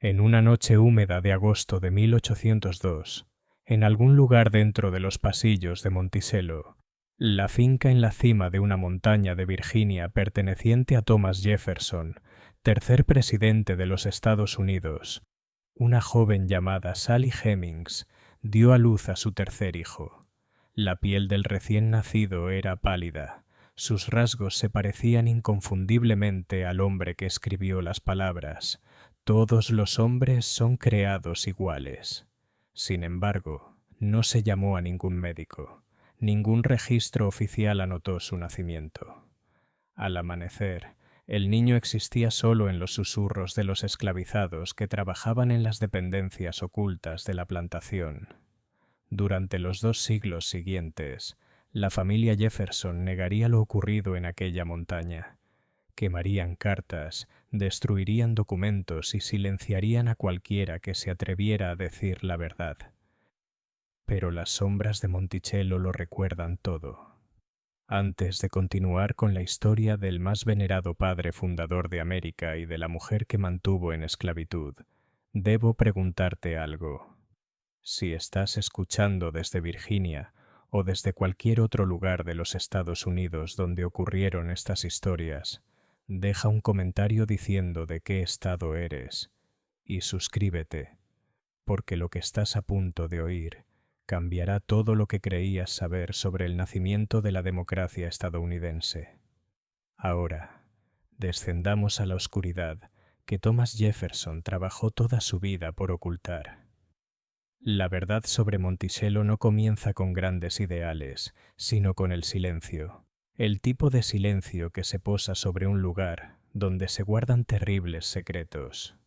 En una noche húmeda de agosto de 1802, en algún lugar dentro de los pasillos de Monticello, la finca en la cima de una montaña de Virginia perteneciente a Thomas Jefferson, tercer presidente de los Estados Unidos, una joven llamada Sally Hemings dio a luz a su tercer hijo. La piel del recién nacido era pálida. Sus rasgos se parecían inconfundiblemente al hombre que escribió las palabras: «Todos los hombres son creados iguales». Sin embargo, no se llamó a ningún médico. Ningún registro oficial anotó su nacimiento. Al amanecer, el niño existía solo en los susurros de los esclavizados que trabajaban en las dependencias ocultas de la plantación. Durante los 2 siglos siguientes, la familia Jefferson negaría lo ocurrido en aquella montaña. Quemarían cartas, destruirían documentos y silenciarían a cualquiera que se atreviera a decir la verdad. Pero las sombras de Monticello lo recuerdan todo. Antes de continuar con la historia del más venerado padre fundador de América y de la mujer que mantuvo en esclavitud, debo preguntarte algo. Si estás escuchando desde Virginia o desde cualquier otro lugar de los Estados Unidos donde ocurrieron estas historias, deja un comentario diciendo de qué estado eres y suscríbete, porque lo que estás a punto de oír cambiará todo lo que creías saber sobre el nacimiento de la democracia estadounidense. Ahora, descendamos a la oscuridad que Thomas Jefferson trabajó toda su vida por ocultar. La verdad sobre Monticello no comienza con grandes ideales, sino con el silencio. El tipo de silencio que se posa sobre un lugar donde se guardan terribles secretos.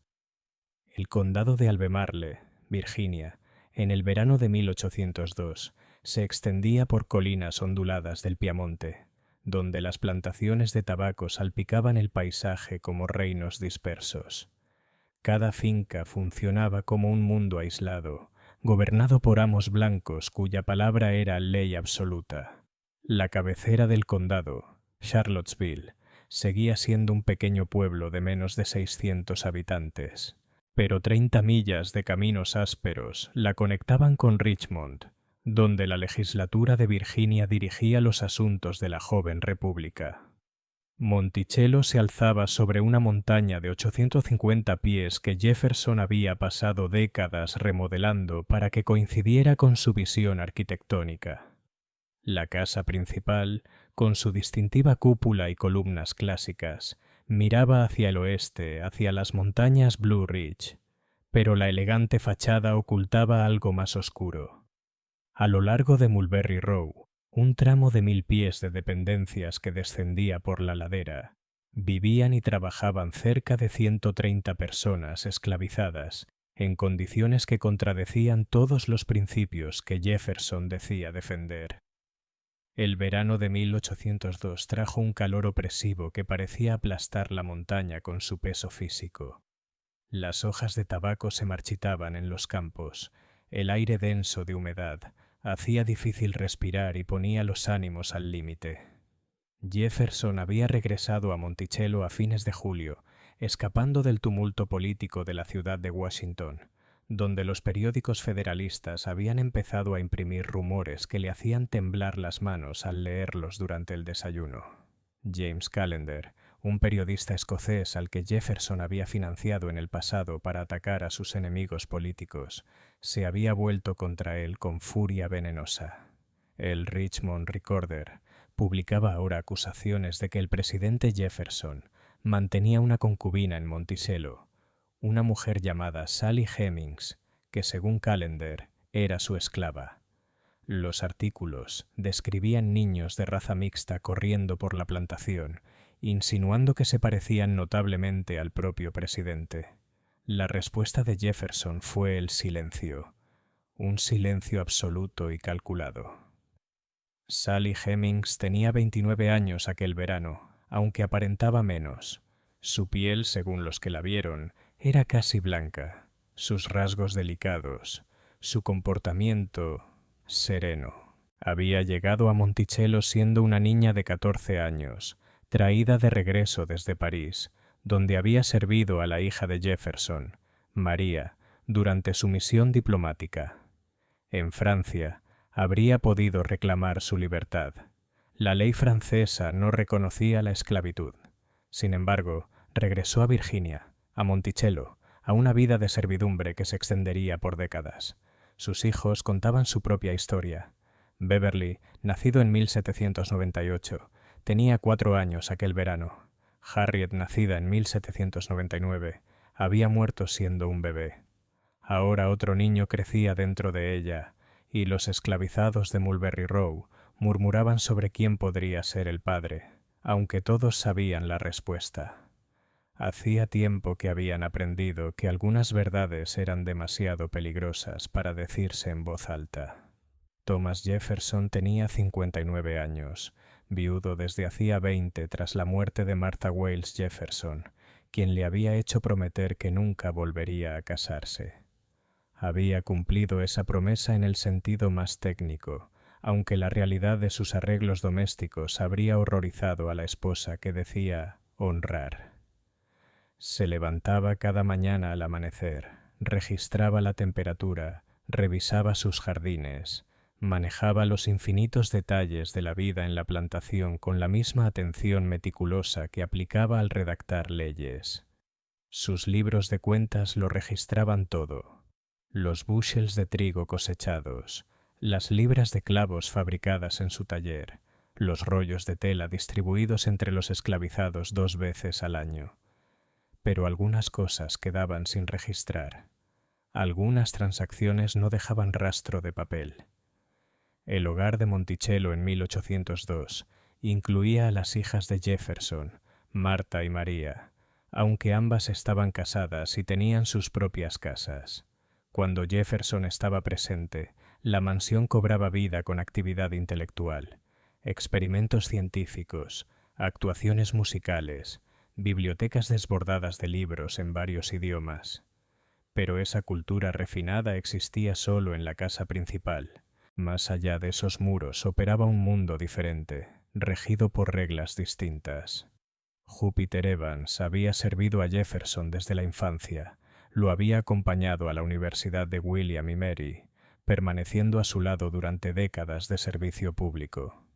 El condado de Albemarle, Virginia, en el verano de 1802, se extendía por colinas onduladas del Piamonte, donde las plantaciones de tabaco salpicaban el paisaje como reinos dispersos. Cada finca funcionaba como un mundo aislado, gobernado por amos blancos cuya palabra era ley absoluta. La cabecera del condado, Charlottesville, seguía siendo un pequeño pueblo de menos de 600 habitantes, pero 30 millas de caminos ásperos la conectaban con Richmond, donde la legislatura de Virginia dirigía los asuntos de la joven república. Monticello se alzaba sobre una montaña de 850 pies que Jefferson había pasado décadas remodelando para que coincidiera con su visión arquitectónica. La casa principal, con su distintiva cúpula y columnas clásicas, miraba hacia el oeste, hacia las montañas Blue Ridge, pero la elegante fachada ocultaba algo más oscuro. A lo largo de Mulberry Row, un tramo de 1000 pies de dependencias que descendía por la ladera, vivían y trabajaban cerca de 130 personas esclavizadas en condiciones que contradecían todos los principios que Jefferson decía defender. El verano de 1802 trajo un calor opresivo que parecía aplastar la montaña con su peso físico. Las hojas de tabaco se marchitaban en los campos, el aire denso de humedad hacía difícil respirar y ponía los ánimos al límite. Jefferson había regresado a Monticello a fines de julio, escapando del tumulto político de la ciudad de Washington, donde los periódicos federalistas habían empezado a imprimir rumores que le hacían temblar las manos al leerlos durante el desayuno. James Callender, un periodista escocés al que Jefferson había financiado en el pasado para atacar a sus enemigos políticos, se había vuelto contra él con furia venenosa. El Richmond Recorder publicaba ahora acusaciones de que el presidente Jefferson mantenía una concubina en Monticello, una mujer llamada Sally Hemings, que según Callender era su esclava. Los artículos describían niños de raza mixta corriendo por la plantación, insinuando que se parecían notablemente al propio presidente. La respuesta de Jefferson fue el silencio, un silencio absoluto y calculado. Sally Hemings tenía 29 años aquel verano, aunque aparentaba menos. Su piel, según los que la vieron, era casi blanca, sus rasgos delicados, su comportamiento sereno. Había llegado a Monticello siendo una niña de 14 años, traída de regreso desde París, donde había servido a la hija de Jefferson, María, durante su misión diplomática. En Francia, habría podido reclamar su libertad. La ley francesa no reconocía la esclavitud. Sin embargo, regresó a Virginia, a Monticello, a una vida de servidumbre que se extendería por décadas. Sus hijos contaban su propia historia. Beverly, nacido en 1798, tenía 4 años aquel verano. Harriet, nacida en 1799, había muerto siendo un bebé. Ahora otro niño crecía dentro de ella, y los esclavizados de Mulberry Row murmuraban sobre quién podría ser el padre, aunque todos sabían la respuesta. Hacía tiempo que habían aprendido que algunas verdades eran demasiado peligrosas para decirse en voz alta. Thomas Jefferson tenía 59 años, viudo desde hacía 20 tras la muerte de Martha Wayles Jefferson, quien le había hecho prometer que nunca volvería a casarse. Había cumplido esa promesa en el sentido más técnico, aunque la realidad de sus arreglos domésticos habría horrorizado a la esposa que decía honrar. Se levantaba cada mañana al amanecer, registraba la temperatura, revisaba sus jardines, manejaba los infinitos detalles de la vida en la plantación con la misma atención meticulosa que aplicaba al redactar leyes. Sus libros de cuentas lo registraban todo: los bushels de trigo cosechados, las libras de clavos fabricadas en su taller, los rollos de tela distribuidos entre los esclavizados 2 veces al año. Pero algunas cosas quedaban sin registrar. Algunas transacciones no dejaban rastro de papel. El hogar de Monticello en 1802 incluía a las hijas de Jefferson, Martha y María, aunque ambas estaban casadas y tenían sus propias casas. Cuando Jefferson estaba presente, la mansión cobraba vida con actividad intelectual, experimentos científicos, actuaciones musicales, bibliotecas desbordadas de libros en varios idiomas. Pero esa cultura refinada existía solo en la casa principal. Más allá de esos muros operaba un mundo diferente, regido por reglas distintas. Júpiter Evans había servido a Jefferson desde la infancia, lo había acompañado a la Universidad de William y Mary, permaneciendo a su lado durante décadas de servicio público.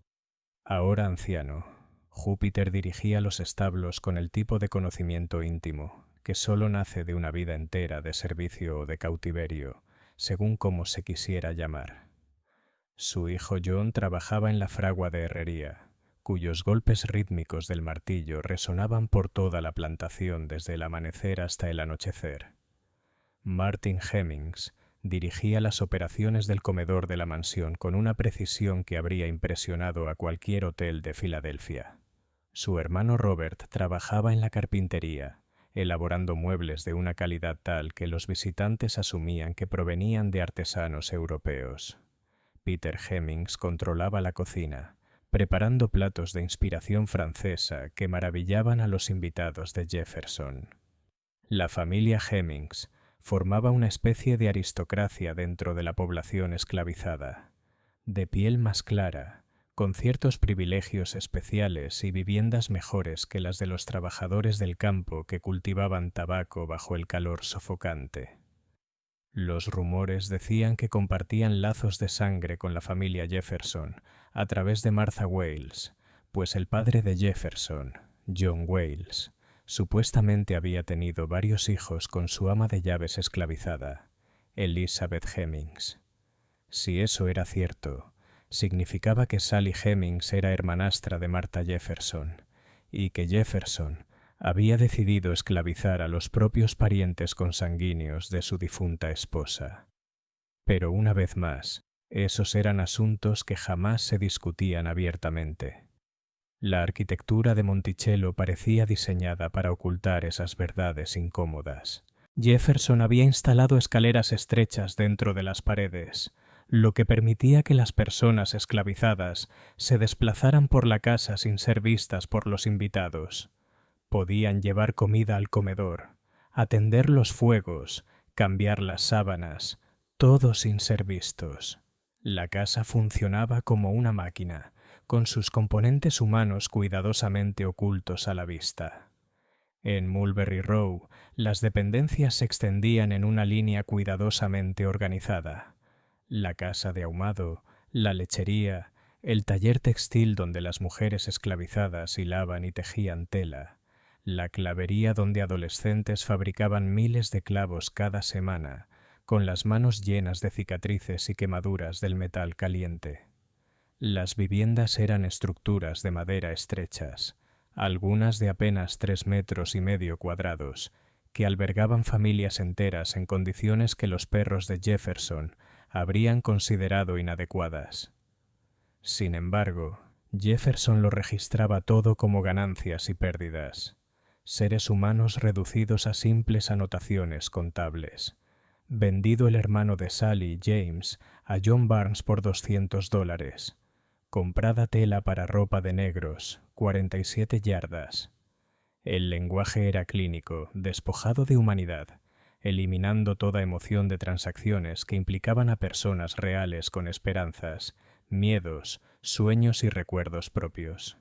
Ahora anciano, Júpiter dirigía los establos con el tipo de conocimiento íntimo, que solo nace de una vida entera de servicio o de cautiverio, según como se quisiera llamar. Su hijo John trabajaba en la fragua de herrería, cuyos golpes rítmicos del martillo resonaban por toda la plantación desde el amanecer hasta el anochecer. Martin Hemmings dirigía las operaciones del comedor de la mansión con una precisión que habría impresionado a cualquier hotel de Filadelfia. Su hermano Robert trabajaba en la carpintería, elaborando muebles de una calidad tal que los visitantes asumían que provenían de artesanos europeos. Peter Hemmings controlaba la cocina, preparando platos de inspiración francesa que maravillaban a los invitados de Jefferson. La familia Hemmings formaba una especie de aristocracia dentro de la población esclavizada, de piel más clara, con ciertos privilegios especiales y viviendas mejores que las de los trabajadores del campo que cultivaban tabaco bajo el calor sofocante. Los rumores decían que compartían lazos de sangre con la familia Jefferson a través de Martha Wayles, pues el padre de Jefferson, John Wayles, supuestamente había tenido varios hijos con su ama de llaves esclavizada, Elizabeth Hemmings. Si eso era cierto, significaba que Sally Hemings era hermanastra de Martha Jefferson y que Jefferson había decidido esclavizar a los propios parientes consanguíneos de su difunta esposa. Pero una vez más, esos eran asuntos que jamás se discutían abiertamente. La arquitectura de Monticello parecía diseñada para ocultar esas verdades incómodas. Jefferson había instalado escaleras estrechas dentro de las paredes, lo que permitía que las personas esclavizadas se desplazaran por la casa sin ser vistas por los invitados. Podían llevar comida al comedor, atender los fuegos, cambiar las sábanas, todo sin ser vistos. La casa funcionaba como una máquina, con sus componentes humanos cuidadosamente ocultos a la vista. En Mulberry Row, las dependencias se extendían en una línea cuidadosamente organizada. La casa de ahumado, la lechería, el taller textil donde las mujeres esclavizadas hilaban y tejían tela, la clavería donde adolescentes fabricaban miles de clavos cada semana, con las manos llenas de cicatrices y quemaduras del metal caliente. Las viviendas eran estructuras de madera estrechas, algunas de apenas 3,5 metros cuadrados, que albergaban familias enteras en condiciones que los perros de Jefferson habrían considerado inadecuadas. Sin embargo, Jefferson lo registraba todo como ganancias y pérdidas, seres humanos reducidos a simples anotaciones contables. Vendido el hermano de Sally, James, a John Barnes por $200. Comprada tela para ropa de negros, 47 yardas. El lenguaje era clínico, despojado de humanidad, eliminando toda emoción de transacciones que implicaban a personas reales con esperanzas, miedos, sueños y recuerdos propios.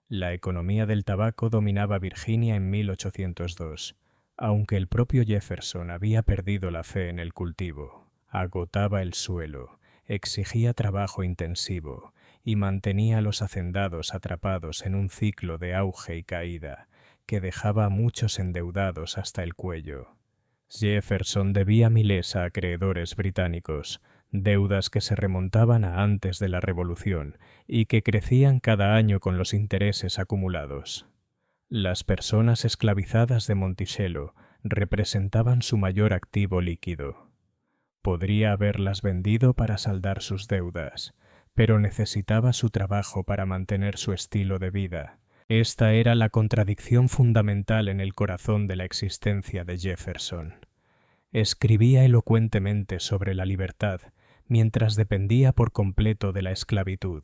La economía del tabaco dominaba Virginia en 1802, aunque el propio Jefferson había perdido la fe en el cultivo. Agotaba el suelo, exigía trabajo intensivo y mantenía a los hacendados atrapados en un ciclo de auge y caída que dejaba a muchos endeudados hasta el cuello. Jefferson debía miles a acreedores británicos, deudas que se remontaban a antes de la Revolución y que crecían cada año con los intereses acumulados. Las personas esclavizadas de Monticello representaban su mayor activo líquido. Podría haberlas vendido para saldar sus deudas, pero necesitaba su trabajo para mantener su estilo de vida. Esta era la contradicción fundamental en el corazón de la existencia de Jefferson. Escribía elocuentemente sobre la libertad, mientras dependía por completo de la esclavitud.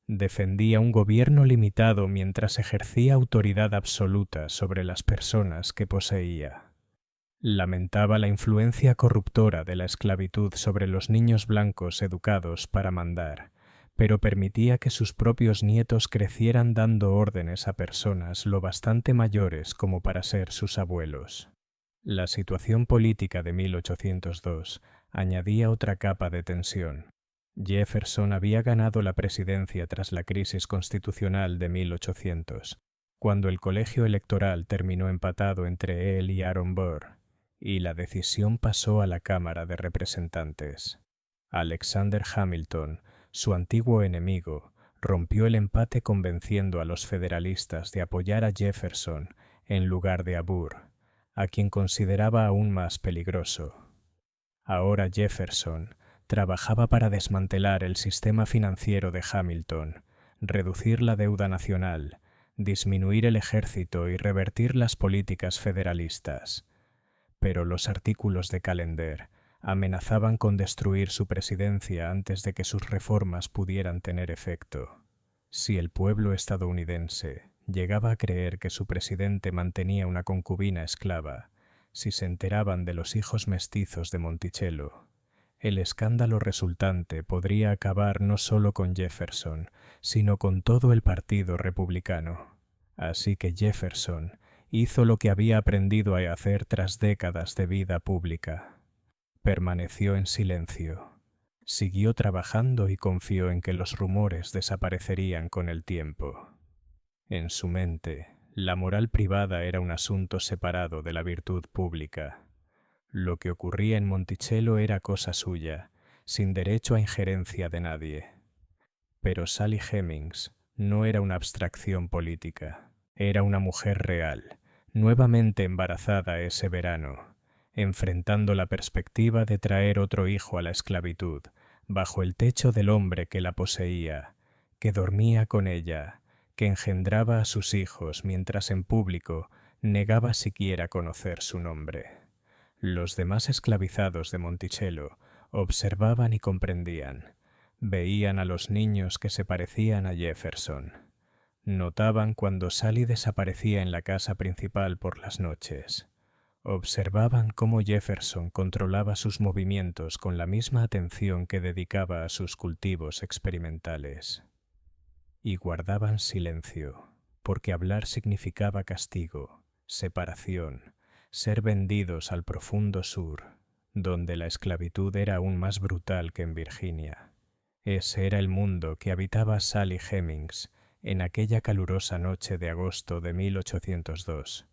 Defendía un gobierno limitado mientras ejercía autoridad absoluta sobre las personas que poseía. Lamentaba la influencia corruptora de la esclavitud sobre los niños blancos educados para mandar, pero permitía que sus propios nietos crecieran dando órdenes a personas lo bastante mayores como para ser sus abuelos. La situación política de 1802 añadía otra capa de tensión. Jefferson había ganado la presidencia tras la crisis constitucional de 1800, cuando el colegio electoral terminó empatado entre él y Aaron Burr, y la decisión pasó a la Cámara de Representantes. Alexander Hamilton, su antiguo enemigo, rompió el empate convenciendo a los federalistas de apoyar a Jefferson en lugar de a Burr, a quien consideraba aún más peligroso. Ahora Jefferson trabajaba para desmantelar el sistema financiero de Hamilton, reducir la deuda nacional, disminuir el ejército y revertir las políticas federalistas. Pero los artículos de Callender amenazaban con destruir su presidencia antes de que sus reformas pudieran tener efecto. Si el pueblo estadounidense llegaba a creer que su presidente mantenía una concubina esclava, si se enteraban de los hijos mestizos de Monticello, el escándalo resultante podría acabar no solo con Jefferson, sino con todo el Partido Republicano. Así que Jefferson hizo lo que había aprendido a hacer tras décadas de vida pública. Permaneció en silencio. Siguió trabajando y confió en que los rumores desaparecerían con el tiempo. En su mente, la moral privada era un asunto separado de la virtud pública. Lo que ocurría en Monticello era cosa suya, sin derecho a injerencia de nadie. Pero Sally Hemings no era una abstracción política. Era una mujer real, nuevamente embarazada ese verano, enfrentando la perspectiva de traer otro hijo a la esclavitud, bajo el techo del hombre que la poseía, que dormía con ella, que engendraba a sus hijos mientras en público negaba siquiera conocer su nombre. Los demás esclavizados de Monticello observaban y comprendían. Veían a los niños que se parecían a Jefferson. Notaban cuando Sally desaparecía en la casa principal por las noches. Observaban cómo Jefferson controlaba sus movimientos con la misma atención que dedicaba a sus cultivos experimentales. Y guardaban silencio, porque hablar significaba castigo, separación, ser vendidos al profundo sur, donde la esclavitud era aún más brutal que en Virginia. Ese era el mundo que habitaba Sally Hemings en aquella calurosa noche de agosto de 1802.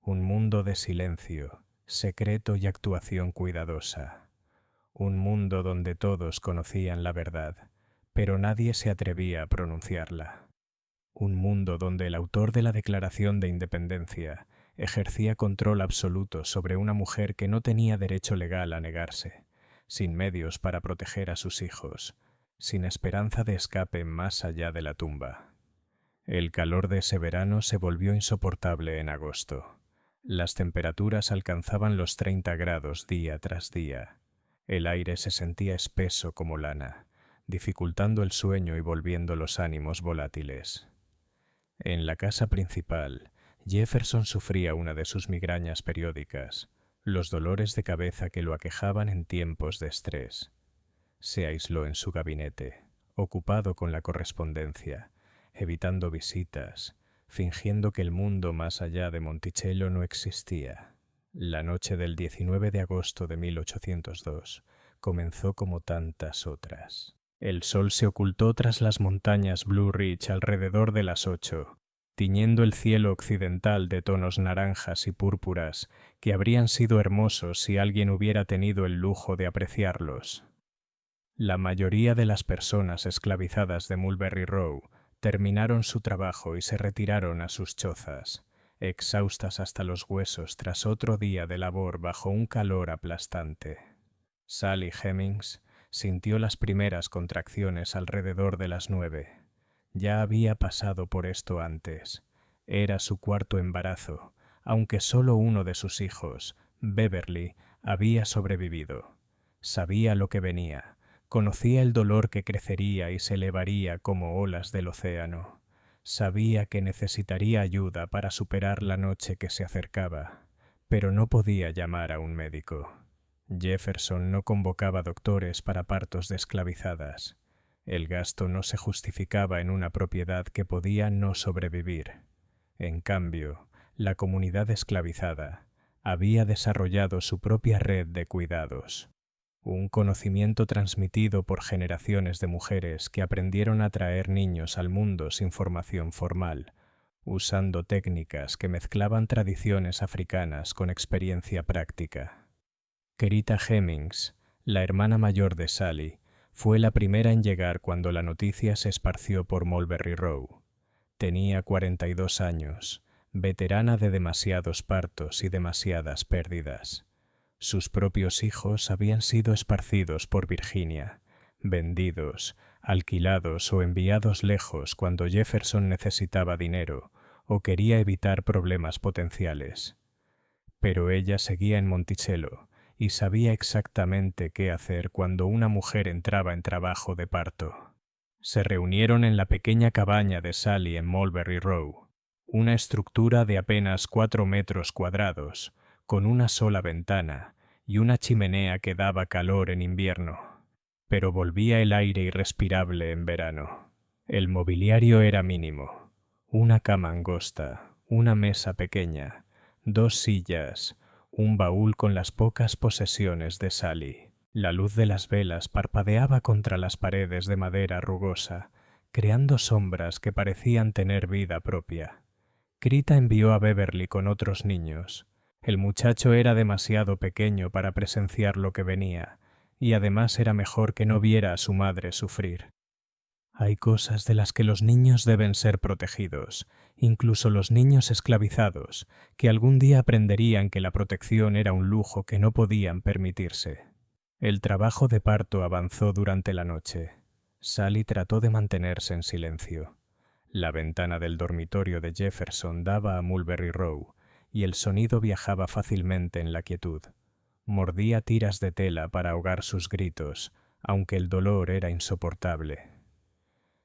Un mundo de silencio, secreto y actuación cuidadosa. Un mundo donde todos conocían la verdad, pero nadie se atrevía a pronunciarla. Un mundo donde el autor de la Declaración de Independencia ejercía control absoluto sobre una mujer que no tenía derecho legal a negarse, sin medios para proteger a sus hijos, sin esperanza de escape más allá de la tumba. El calor de ese verano se volvió insoportable en agosto. Las temperaturas alcanzaban los 30 grados día tras día. El aire se sentía espeso como lana, dificultando el sueño y volviendo los ánimos volátiles. En la casa principal, Jefferson sufría una de sus migrañas periódicas, los dolores de cabeza que lo aquejaban en tiempos de estrés. Se aisló en su gabinete, ocupado con la correspondencia, evitando visitas, fingiendo que el mundo más allá de Monticello no existía. La noche del 19 de agosto de 1802 comenzó como tantas otras. El sol se ocultó tras las montañas Blue Ridge alrededor de las 8, tiñendo el cielo occidental de tonos naranjas y púrpuras que habrían sido hermosos si alguien hubiera tenido el lujo de apreciarlos. La mayoría de las personas esclavizadas de Mulberry Row terminaron su trabajo y se retiraron a sus chozas, exhaustas hasta los huesos tras otro día de labor bajo un calor aplastante. Sally Hemings sintió las primeras contracciones alrededor de las 9. Ya había pasado por esto antes. Era su cuarto embarazo, aunque solo uno de sus hijos, Beverly, había sobrevivido. Sabía lo que venía. Conocía el dolor que crecería y se elevaría como olas del océano. Sabía que necesitaría ayuda para superar la noche que se acercaba, pero no podía llamar a un médico. Jefferson no convocaba doctores para partos de esclavizadas. El gasto no se justificaba en una propiedad que podía no sobrevivir. En cambio, la comunidad esclavizada había desarrollado su propia red de cuidados. Un conocimiento transmitido por generaciones de mujeres que aprendieron a traer niños al mundo sin formación formal, usando técnicas que mezclaban tradiciones africanas con experiencia práctica. Kerita Hemings, la hermana mayor de Sally, fue la primera en llegar cuando la noticia se esparció por Mulberry Row. Tenía 42 años, veterana de demasiados partos y demasiadas pérdidas. Sus propios hijos habían sido esparcidos por Virginia, vendidos, alquilados o enviados lejos cuando Jefferson necesitaba dinero o quería evitar problemas potenciales. Pero ella seguía en Monticello y sabía exactamente qué hacer cuando una mujer entraba en trabajo de parto. Se reunieron en la pequeña cabaña de Sally en Mulberry Row, una estructura de apenas 4 metros cuadrados, con una sola ventana y una chimenea que daba calor en invierno, pero volvía el aire irrespirable en verano. El mobiliario era mínimo: una cama angosta, una mesa pequeña, 2 sillas, un baúl con las pocas posesiones de Sally. La luz de las velas parpadeaba contra las paredes de madera rugosa, creando sombras que parecían tener vida propia. Kerita envió a Beverly con otros niños. El muchacho era demasiado pequeño para presenciar lo que venía, y además era mejor que no viera a su madre sufrir. Hay cosas de las que los niños deben ser protegidos, incluso los niños esclavizados, que algún día aprenderían que la protección era un lujo que no podían permitirse. El trabajo de parto avanzó durante la noche. Sally trató de mantenerse en silencio. La ventana del dormitorio de Jefferson daba a Mulberry Row, y el sonido viajaba fácilmente en la quietud. Mordía tiras de tela para ahogar sus gritos, aunque el dolor era insoportable.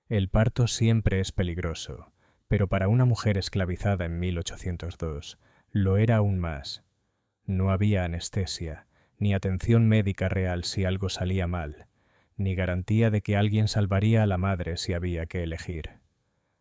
El parto siempre es peligroso, pero para una mujer esclavizada en 1802 lo era aún más. No había anestesia, ni atención médica real si algo salía mal, ni garantía de que alguien salvaría a la madre si había que elegir.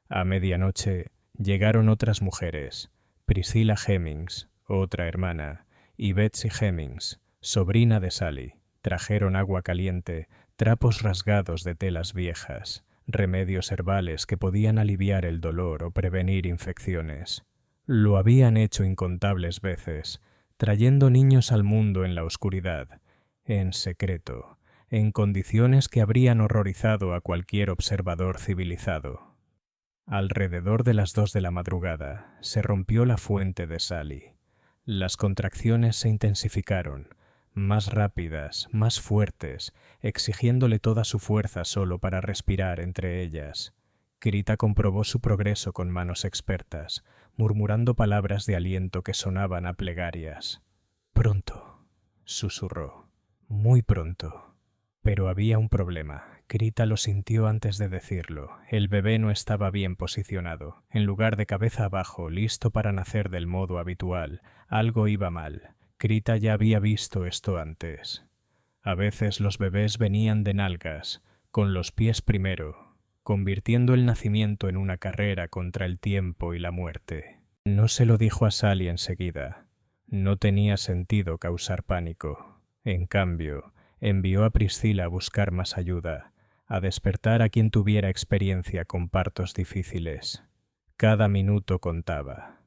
A medianoche llegaron otras mujeres, Priscilla Hemings, otra hermana, y Betsy Hemings, sobrina de Sally, trajeron agua caliente, trapos rasgados de telas viejas, remedios herbales que podían aliviar el dolor o prevenir infecciones. Lo habían hecho incontables veces, trayendo niños al mundo en la oscuridad, en secreto, en condiciones que habrían horrorizado a cualquier observador civilizado. Alrededor de las 2 de la madrugada se rompió la fuente de Sally. Las contracciones se intensificaron, más rápidas, más fuertes, exigiéndole toda su fuerza solo para respirar entre ellas. Krita comprobó su progreso con manos expertas, murmurando palabras de aliento que sonaban a plegarias. «Pronto», susurró, «muy pronto». Pero había un problema. Krita lo sintió antes de decirlo. El bebé no estaba bien posicionado. En lugar de cabeza abajo, listo para nacer del modo habitual, algo iba mal. Krita ya había visto esto antes. A veces los bebés venían de nalgas, con los pies primero, convirtiendo el nacimiento en una carrera contra el tiempo y la muerte. No se lo dijo a Sally enseguida. No tenía sentido causar pánico. En cambio, envió a Priscilla a buscar más ayuda, a despertar a quien tuviera experiencia con partos difíciles. Cada minuto contaba.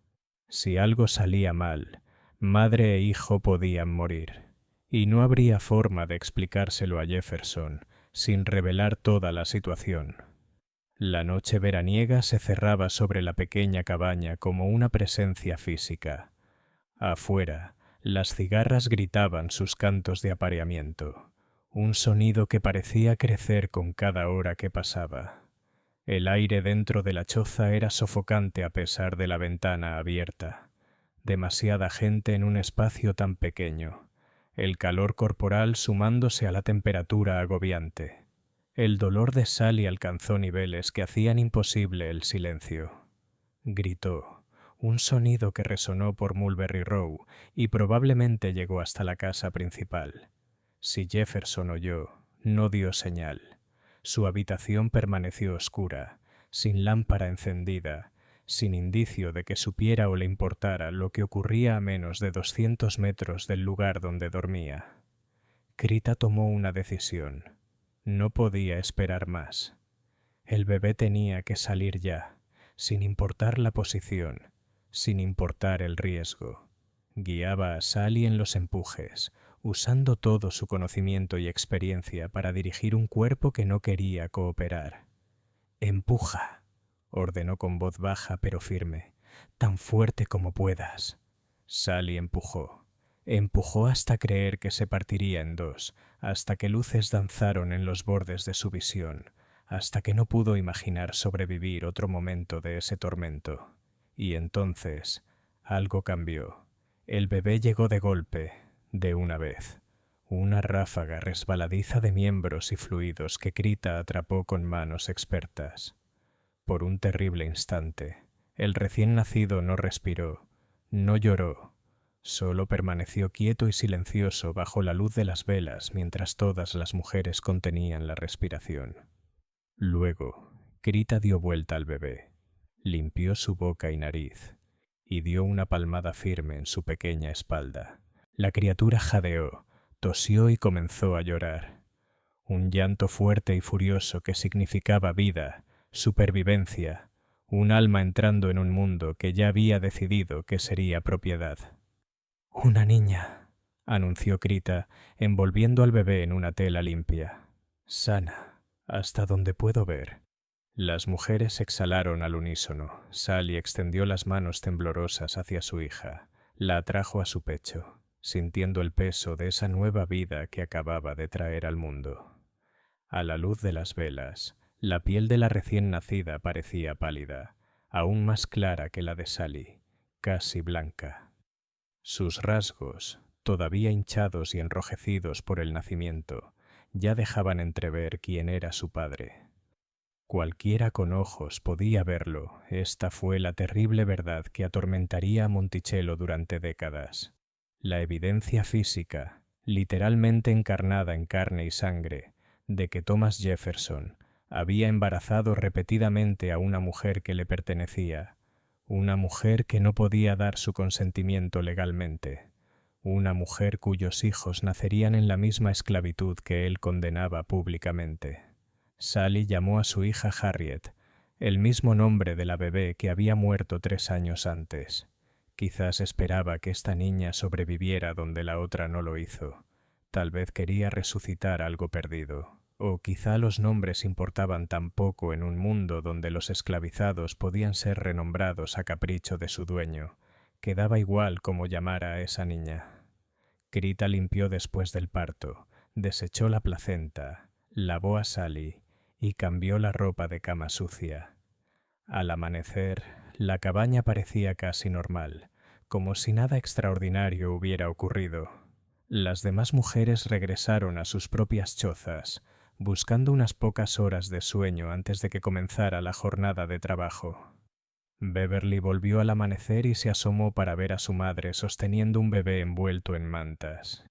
Si algo salía mal, madre e hijo podían morir, y no habría forma de explicárselo a Jefferson sin revelar toda la situación. La noche veraniega se cerraba sobre la pequeña cabaña como una presencia física. Afuera, las cigarras gritaban sus cantos de apareamiento, un sonido que parecía crecer con cada hora que pasaba. El aire dentro de la choza era sofocante a pesar de la ventana abierta. Demasiada gente en un espacio tan pequeño. El calor corporal sumándose a la temperatura agobiante. El dolor de Sally alcanzó niveles que hacían imposible el silencio. Gritó. Un sonido que resonó por Mulberry Row y probablemente llegó hasta la casa principal. Si Jefferson oyó, no dio señal. Su habitación permaneció oscura, sin lámpara encendida, sin indicio de que supiera o le importara lo que ocurría a menos de 200 metros del lugar donde dormía. Krita tomó una decisión. No podía esperar más. El bebé tenía que salir ya, sin importar la posición, sin importar el riesgo. Guiaba a Sally en los empujes, usando todo su conocimiento y experiencia para dirigir un cuerpo que no quería cooperar. «Empuja», ordenó con voz baja pero firme, «tan fuerte como puedas». Sally empujó. Empujó hasta creer que se partiría en dos, hasta que luces danzaron en los bordes de su visión, hasta que no pudo imaginar sobrevivir otro momento de ese tormento. Y entonces algo cambió. El bebé llegó de golpe, de una vez. Una ráfaga resbaladiza de miembros y fluidos que Krita atrapó con manos expertas. Por un terrible instante, el recién nacido no respiró, no lloró. Solo permaneció quieto y silencioso bajo la luz de las velas mientras todas las mujeres contenían la respiración. Luego, Krita dio vuelta al bebé, limpió su boca y nariz, y dio una palmada firme en su pequeña espalda. La criatura jadeó, tosió y comenzó a llorar. Un llanto fuerte y furioso que significaba vida, supervivencia, un alma entrando en un mundo que ya había decidido que sería propiedad. «Una niña», anunció Krita, envolviendo al bebé en una tela limpia. «Sana, hasta donde puedo ver». Las mujeres exhalaron al unísono. Sally extendió las manos temblorosas hacia su hija. La atrajo a su pecho, sintiendo el peso de esa nueva vida que acababa de traer al mundo. A la luz de las velas, la piel de la recién nacida parecía pálida, aún más clara que la de Sally, casi blanca. Sus rasgos, todavía hinchados y enrojecidos por el nacimiento, ya dejaban entrever quién era su padre. Cualquiera con ojos podía verlo. Esta fue la terrible verdad que atormentaría a Monticello durante décadas. La evidencia física, literalmente encarnada en carne y sangre, de que Thomas Jefferson había embarazado repetidamente a una mujer que le pertenecía, Una mujer que no podía dar su consentimiento legalmente. Una mujer cuyos hijos nacerían en la misma esclavitud que él condenaba públicamente. Sally llamó a su hija Harriet, el mismo nombre de la bebé que había muerto 3 años antes. Quizás esperaba que esta niña sobreviviera donde la otra no lo hizo. Tal vez quería resucitar algo perdido. O quizá los nombres importaban tan poco en un mundo donde los esclavizados podían ser renombrados a capricho de su dueño, que daba igual cómo llamara a esa niña. Crita limpió después del parto, desechó la placenta, lavó a Sally y cambió la ropa de cama sucia. Al amanecer, la cabaña parecía casi normal, como si nada extraordinario hubiera ocurrido. Las demás mujeres regresaron a sus propias chozas, buscando unas pocas horas de sueño antes de que comenzara la jornada de trabajo. Beverly volvió al amanecer y se asomó para ver a su madre sosteniendo un bebé envuelto en mantas.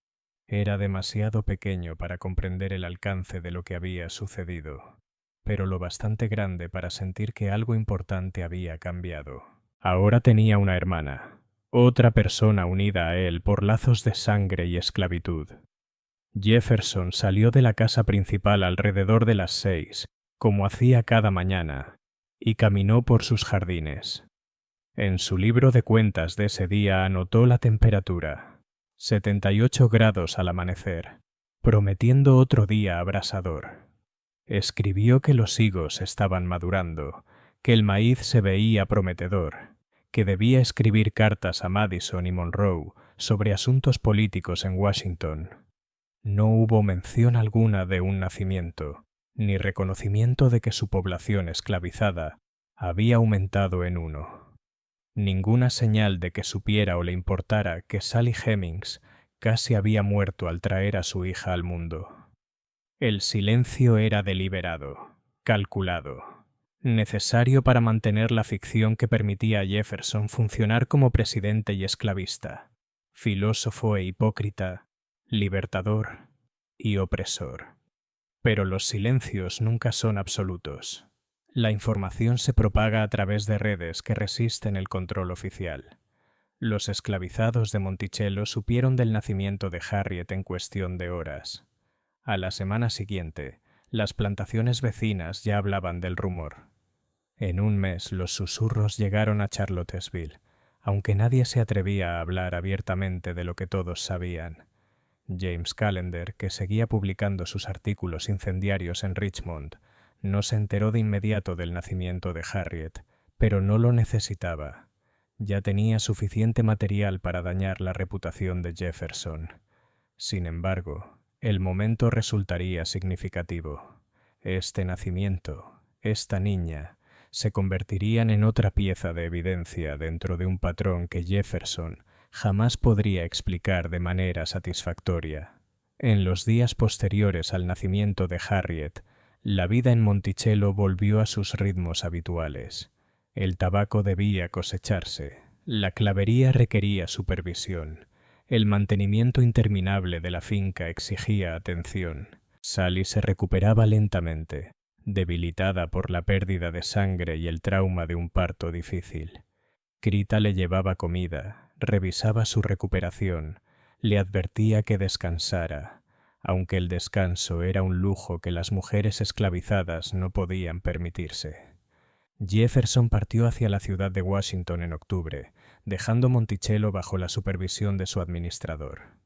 Era demasiado pequeño para comprender el alcance de lo que había sucedido, pero lo bastante grande para sentir que algo importante había cambiado. Ahora tenía una hermana, otra persona unida a él por lazos de sangre y esclavitud. Jefferson salió de la casa principal alrededor de las 6, como hacía cada mañana, y caminó por sus jardines. En su libro de cuentas de ese día anotó la temperatura, 78 grados al amanecer, prometiendo otro día abrasador. Escribió que los higos estaban madurando, que el maíz se veía prometedor, que debía escribir cartas a Madison y Monroe sobre asuntos políticos en Washington. No hubo mención alguna de un nacimiento, ni reconocimiento de que su población esclavizada había aumentado en 1. Ninguna señal de que supiera o le importara que Sally Hemings casi había muerto al traer a su hija al mundo. El silencio era deliberado, calculado, necesario para mantener la ficción que permitía a Jefferson funcionar como presidente y esclavista, filósofo e hipócrita, libertador y opresor. Pero los silencios nunca son absolutos. La información se propaga a través de redes que resisten el control oficial. Los esclavizados de Monticello supieron del nacimiento de Harriet en cuestión de horas. A la semana siguiente, las plantaciones vecinas ya hablaban del rumor. En un mes los susurros llegaron a Charlottesville, aunque nadie se atrevía a hablar abiertamente de lo que todos sabían. James Callender, que seguía publicando sus artículos incendiarios en Richmond, no se enteró de inmediato del nacimiento de Harriet, pero no lo necesitaba. Ya tenía suficiente material para dañar la reputación de Jefferson. Sin embargo, el momento resultaría significativo. Este nacimiento, esta niña, se convertirían en otra pieza de evidencia dentro de un patrón que Jefferson jamás podría explicar de manera satisfactoria. En los días posteriores al nacimiento de Harriet, la vida en Monticello volvió a sus ritmos habituales. El tabaco debía cosecharse, la clavería requería supervisión, el mantenimiento interminable de la finca exigía atención. Sally se recuperaba lentamente, debilitada por la pérdida de sangre y el trauma de un parto difícil. Crita le llevaba comida, revisaba su recuperación, le advertía que descansara, aunque el descanso era un lujo que las mujeres esclavizadas no podían permitirse. Jefferson partió hacia la ciudad de Washington en octubre, dejando Monticello bajo la supervisión de su administrador.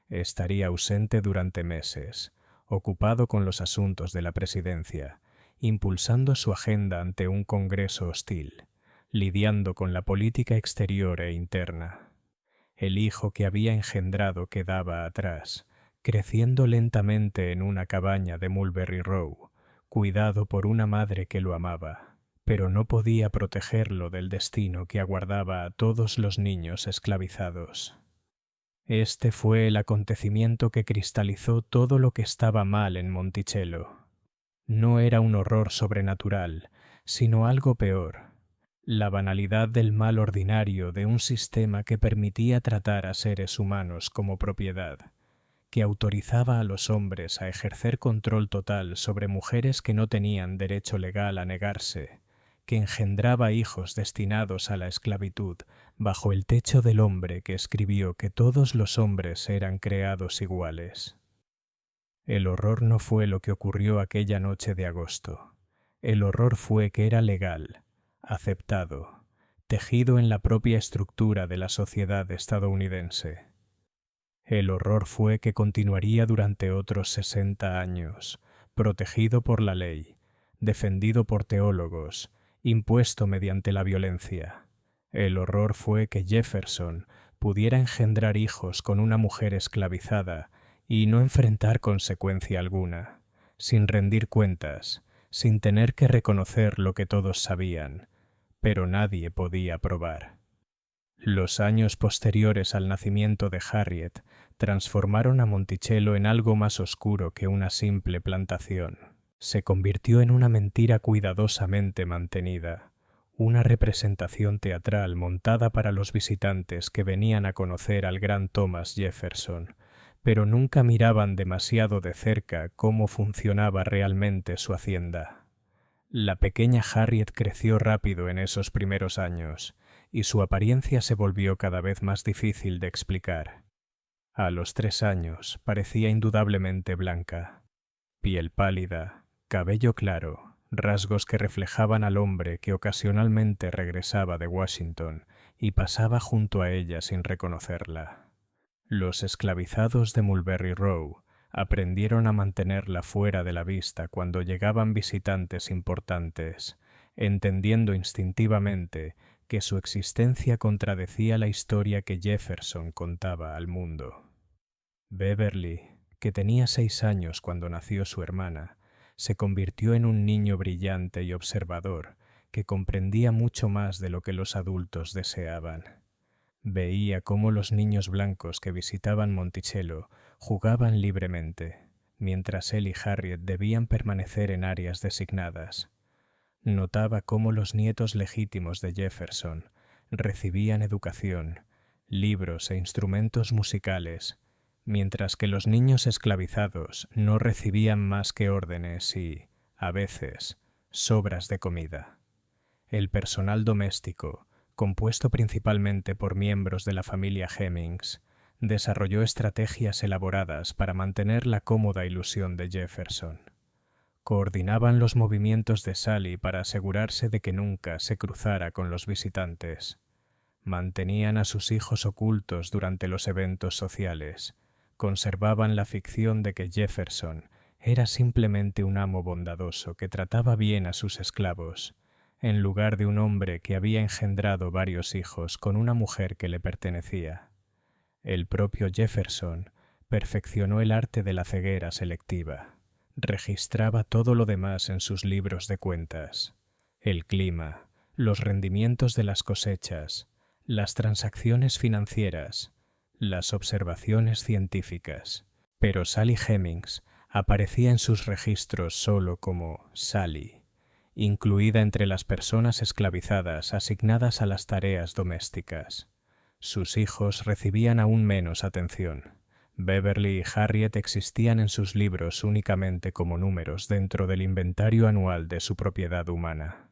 Estaría ausente durante meses, ocupado con los asuntos de la presidencia, impulsando su agenda ante un Congreso hostil, lidiando con la política exterior e interna. El hijo que había engendrado quedaba atrás, creciendo lentamente en una cabaña de Mulberry Row, cuidado por una madre que lo amaba, pero no podía protegerlo del destino que aguardaba a todos los niños esclavizados. Este fue el acontecimiento que cristalizó todo lo que estaba mal en Monticello. No era un horror sobrenatural, sino algo peor. La banalidad del mal ordinario de un sistema que permitía tratar a seres humanos como propiedad, que autorizaba a los hombres a ejercer control total sobre mujeres que no tenían derecho legal a negarse, que engendraba hijos destinados a la esclavitud bajo el techo del hombre que escribió que todos los hombres eran creados iguales. El horror no fue lo que ocurrió aquella noche de agosto. El horror fue que era legal, aceptado, tejido en la propia estructura de la sociedad estadounidense. El horror fue que continuaría durante otros 60 años, protegido por la ley, defendido por teólogos, impuesto mediante la violencia. El horror fue que Jefferson pudiera engendrar hijos con una mujer esclavizada y no enfrentar consecuencia alguna, sin rendir cuentas, sin tener que reconocer lo que todos sabían, pero nadie podía probar. Los años posteriores al nacimiento de Harriet transformaron a Monticello en algo más oscuro que una simple plantación. Se convirtió en una mentira cuidadosamente mantenida, una representación teatral montada para los visitantes que venían a conocer al gran Thomas Jefferson, pero nunca miraban demasiado de cerca cómo funcionaba realmente su hacienda. La pequeña Harriet creció rápido en esos primeros años, y su apariencia se volvió cada vez más difícil de explicar. A los 3 años parecía indudablemente blanca, piel pálida, cabello claro, rasgos que reflejaban al hombre que ocasionalmente regresaba de Washington y pasaba junto a ella sin reconocerla. Los esclavizados de Mulberry Row aprendieron a mantenerla fuera de la vista cuando llegaban visitantes importantes, entendiendo instintivamente que su existencia contradecía la historia que Jefferson contaba al mundo. Beverly, que tenía 6 años cuando nació su hermana, se convirtió en un niño brillante y observador que comprendía mucho más de lo que los adultos deseaban. Veía cómo los niños blancos que visitaban Monticello jugaban libremente, mientras él y Harriet debían permanecer en áreas designadas. Notaba cómo los nietos legítimos de Jefferson recibían educación, libros e instrumentos musicales, mientras que los niños esclavizados no recibían más que órdenes y, a veces, sobras de comida. El personal doméstico, compuesto principalmente por miembros de la familia Hemings, desarrolló estrategias elaboradas para mantener la cómoda ilusión de Jefferson. Coordinaban los movimientos de Sally para asegurarse de que nunca se cruzara con los visitantes. Mantenían a sus hijos ocultos durante los eventos sociales. Conservaban la ficción de que Jefferson era simplemente un amo bondadoso que trataba bien a sus esclavos, en lugar de un hombre que había engendrado varios hijos con una mujer que le pertenecía. El propio Jefferson perfeccionó el arte de la ceguera selectiva. Registraba todo lo demás en sus libros de cuentas: el clima, los rendimientos de las cosechas, las transacciones financieras, las observaciones científicas. Pero Sally Hemings aparecía en sus registros solo como Sally, incluida entre las personas esclavizadas asignadas a las tareas domésticas. Sus hijos recibían aún menos atención. Beverly y Harriet existían en sus libros únicamente como números dentro del inventario anual de su propiedad humana.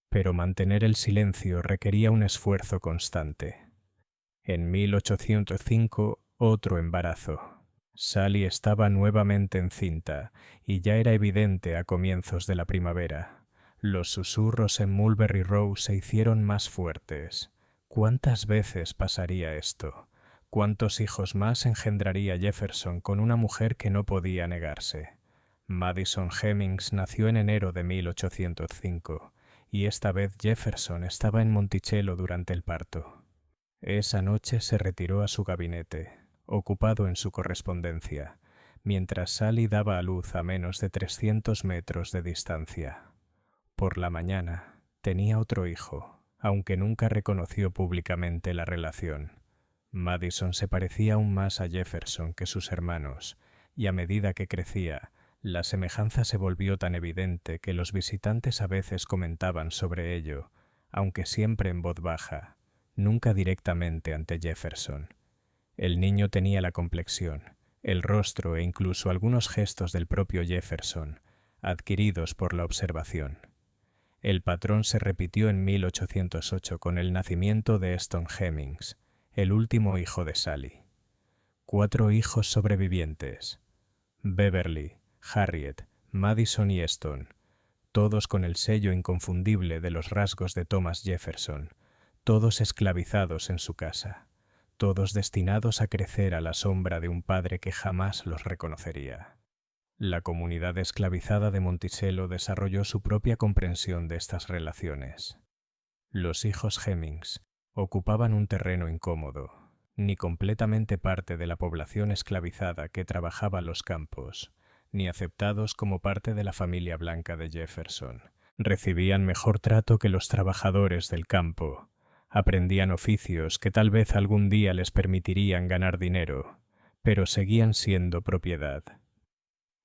Pero mantener el silencio requería un esfuerzo constante. En 1805, otro embarazo. Sally estaba nuevamente encinta y ya era evidente a comienzos de la primavera. Los susurros en Mulberry Row se hicieron más fuertes. ¿Cuántas veces pasaría esto? ¿Cuántos hijos más engendraría Jefferson con una mujer que no podía negarse? Madison Hemings nació en enero de 1805, y esta vez Jefferson estaba en Monticello durante el parto. Esa noche se retiró a su gabinete, ocupado en su correspondencia, mientras Sally daba a luz a menos de 300 metros de distancia. Por la mañana tenía otro hijo, aunque nunca reconoció públicamente la relación. Madison se parecía aún más a Jefferson que sus hermanos, y a medida que crecía, la semejanza se volvió tan evidente que los visitantes a veces comentaban sobre ello, aunque siempre en voz baja, nunca directamente ante Jefferson. El niño tenía la complexión, el rostro e incluso algunos gestos del propio Jefferson, adquiridos por la observación. El patrón se repitió en 1808 con el nacimiento de Eston Hemmings, el último hijo de Sally. 4 hijos sobrevivientes: Beverly, Harriet, Madison y Eston, todos con el sello inconfundible de los rasgos de Thomas Jefferson, todos esclavizados en su casa, todos destinados a crecer a la sombra de un padre que jamás los reconocería. La comunidad esclavizada de Monticello desarrolló su propia comprensión de estas relaciones. Los hijos Hemmings ocupaban un terreno incómodo, ni completamente parte de la población esclavizada que trabajaba los campos, ni aceptados como parte de la familia blanca de Jefferson. Recibían mejor trato que los trabajadores del campo. Aprendían oficios que tal vez algún día les permitirían ganar dinero, pero seguían siendo propiedad.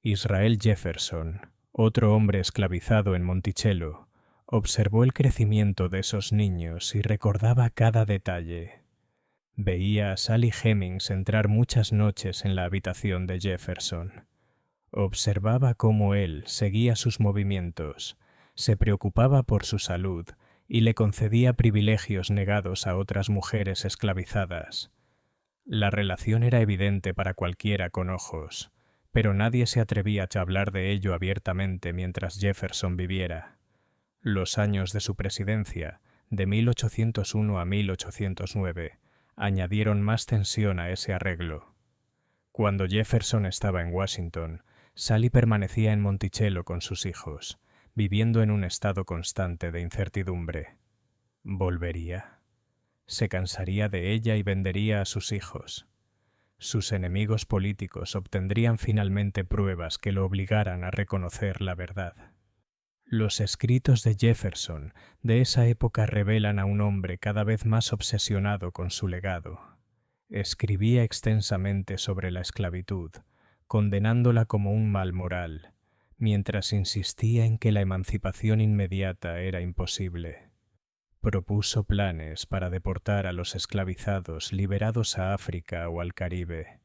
Israel Jefferson, otro hombre esclavizado en Monticello, observó el crecimiento de esos niños y recordaba cada detalle. Veía a Sally Hemings entrar muchas noches en la habitación de Jefferson. Observaba cómo él seguía sus movimientos, se preocupaba por su salud y le concedía privilegios negados a otras mujeres esclavizadas. La relación era evidente para cualquiera con ojos, pero nadie se atrevía a hablar de ello abiertamente mientras Jefferson viviera. Los años de su presidencia, de 1801 a 1809, añadieron más tensión a ese arreglo. Cuando Jefferson estaba en Washington, Sally permanecía en Monticello con sus hijos, viviendo en un estado constante de incertidumbre. ¿Volvería? ¿Se cansaría de ella y vendería a sus hijos? Sus enemigos políticos obtendrían finalmente pruebas que lo obligaran a reconocer la verdad. Los escritos de Jefferson de esa época revelan a un hombre cada vez más obsesionado con su legado. Escribía extensamente sobre la esclavitud, condenándola como un mal moral, mientras insistía en que la emancipación inmediata era imposible. Propuso planes para deportar a los esclavizados liberados a África o al Caribe,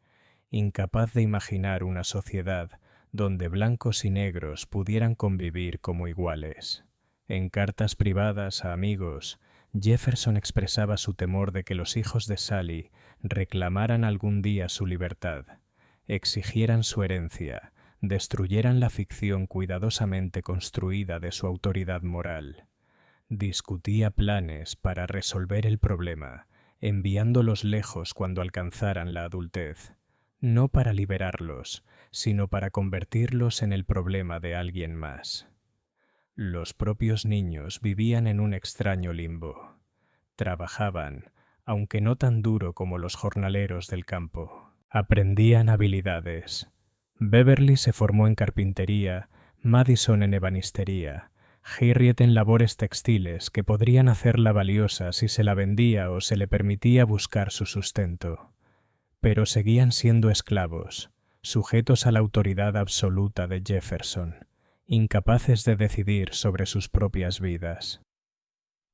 incapaz de imaginar una sociedad donde blancos y negros pudieran convivir como iguales. En cartas privadas a amigos, Jefferson expresaba su temor de que los hijos de Sally reclamaran algún día su libertad, exigieran su herencia, destruyeran la ficción cuidadosamente construida de su autoridad moral. Discutía planes para resolver el problema, enviándolos lejos cuando alcanzaran la adultez, no para liberarlos, sino para convertirlos en el problema de alguien más. Los propios niños vivían en un extraño limbo. Trabajaban, aunque no tan duro como los jornaleros del campo. Aprendían habilidades. Beverly se formó en carpintería, Madison en ebanistería, Harriet en labores textiles que podrían hacerla valiosa si se la vendía o se le permitía buscar su sustento. Pero seguían siendo esclavos, sujetos a la autoridad absoluta de Jefferson, incapaces de decidir sobre sus propias vidas.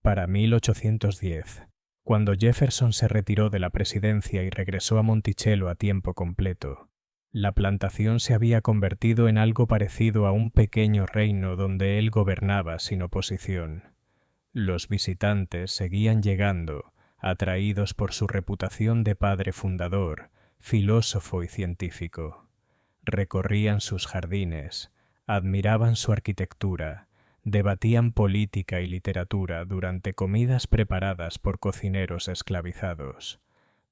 Para 1810, cuando Jefferson se retiró de la presidencia y regresó a Monticello a tiempo completo, la plantación se había convertido en algo parecido a un pequeño reino donde él gobernaba sin oposición. Los visitantes seguían llegando, atraídos por su reputación de padre fundador, filósofo y científico. Recorrían sus jardines, admiraban su arquitectura, debatían política y literatura durante comidas preparadas por cocineros esclavizados,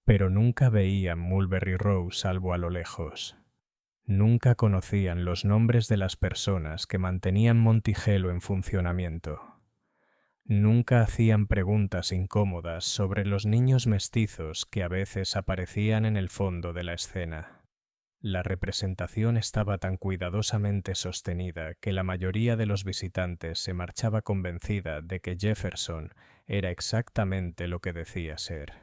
pero nunca veían Mulberry Row salvo a lo lejos. Nunca conocían los nombres de las personas que mantenían Monticello en funcionamiento. Nunca hacían preguntas incómodas sobre los niños mestizos que a veces aparecían en el fondo de la escena. La representación estaba tan cuidadosamente sostenida que la mayoría de los visitantes se marchaba convencida de que Jefferson era exactamente lo que decía ser: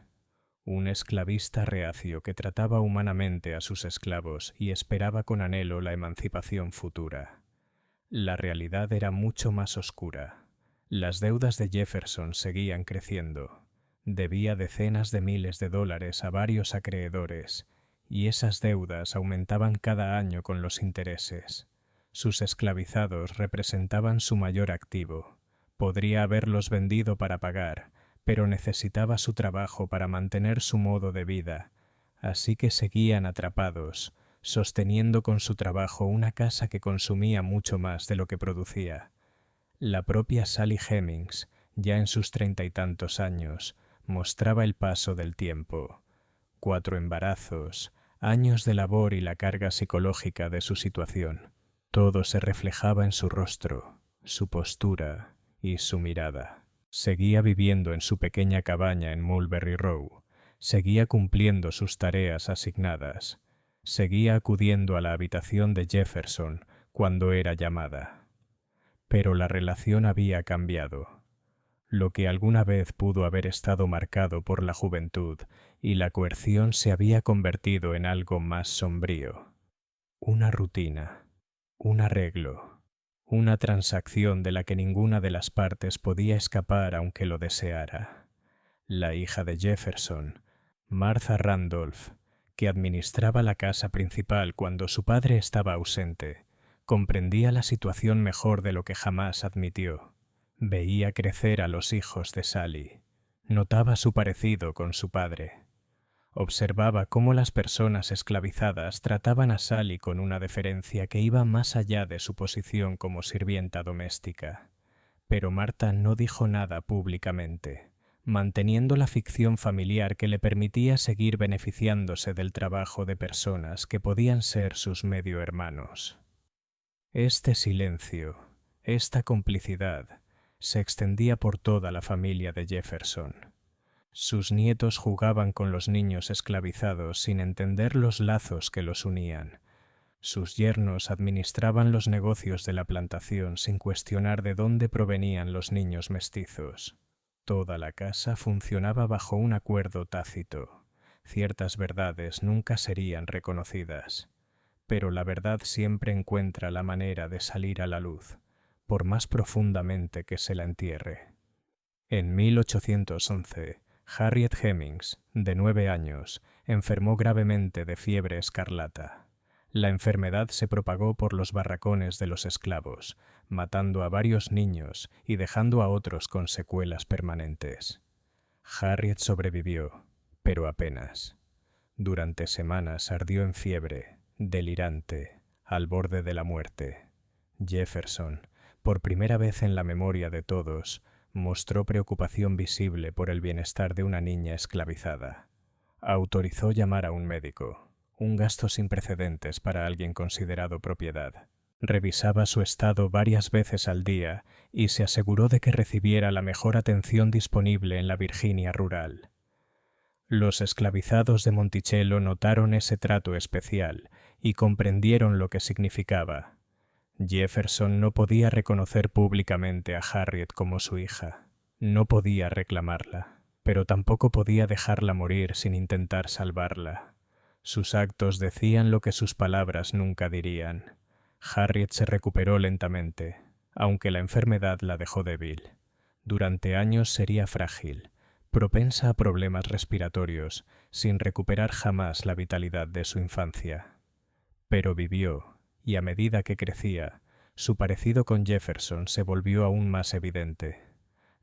un esclavista reacio que trataba humanamente a sus esclavos y esperaba con anhelo la emancipación futura. La realidad era mucho más oscura. Las deudas de Jefferson seguían creciendo. Debía decenas de miles de dólares a varios acreedores, y esas deudas aumentaban cada año con los intereses. Sus esclavizados representaban su mayor activo, Podría haberlos vendido para pagar, pero necesitaba su trabajo para mantener su modo de vida, así que seguían atrapados, sosteniendo con su trabajo una casa que consumía mucho más de lo que producía. La propia Sally Hemings, ya en sus 30 y tantos años, mostraba el paso del tiempo. 4 embarazos, años de labor y la carga psicológica de su situación. Todo se reflejaba en su rostro, su postura y su mirada. Seguía viviendo en su pequeña cabaña en Mulberry Row. Seguía cumpliendo sus tareas asignadas. Seguía acudiendo a la habitación de Jefferson cuando era llamada. Pero la relación había cambiado. Lo que alguna vez pudo haber estado marcado por la juventud y la coerción se había convertido en algo más sombrío. Una rutina, un arreglo, una transacción de la que ninguna de las partes podía escapar aunque lo deseara. La hija de Jefferson, Martha Randolph, que administraba la casa principal cuando su padre estaba ausente, comprendía la situación mejor de lo que jamás admitió. Veía crecer a los hijos de Sally. Notaba su parecido con su padre. Observaba cómo las personas esclavizadas trataban a Sally con una deferencia que iba más allá de su posición como sirvienta doméstica. Pero Martha no dijo nada públicamente, manteniendo la ficción familiar que le permitía seguir beneficiándose del trabajo de personas que podían ser sus medio hermanos. Este silencio, esta complicidad, se extendía por toda la familia de Jefferson. Sus nietos jugaban con los niños esclavizados sin entender los lazos que los unían. Sus yernos administraban los negocios de la plantación sin cuestionar de dónde provenían los niños mestizos. Toda la casa funcionaba bajo un acuerdo tácito. Ciertas verdades nunca serían reconocidas, pero la verdad siempre encuentra la manera de salir a la luz, por más profundamente que se la entierre. En 1811, Harriet Hemings, de 9 años, enfermó gravemente de fiebre escarlata. La enfermedad se propagó por los barracones de los esclavos, matando a varios niños y dejando a otros con secuelas permanentes. Harriet sobrevivió, pero apenas. Durante semanas ardió en fiebre, delirante, al borde de la muerte. Jefferson, por primera vez en la memoria de todos, mostró preocupación visible por el bienestar de una niña esclavizada. Autorizó llamar a un médico, un gasto sin precedentes para alguien considerado propiedad. Revisaba su estado varias veces al día y se aseguró de que recibiera la mejor atención disponible en la Virginia rural. Los esclavizados de Monticello notaron ese trato especial y comprendieron lo que significaba. Jefferson no podía reconocer públicamente a Harriet como su hija. No podía reclamarla, pero tampoco podía dejarla morir sin intentar salvarla. Sus actos decían lo que sus palabras nunca dirían. Harriet se recuperó lentamente, aunque la enfermedad la dejó débil. Durante años sería frágil, propensa a problemas respiratorios, sin recuperar jamás la vitalidad de su infancia. Pero vivió, y a medida que crecía, su parecido con Jefferson se volvió aún más evidente.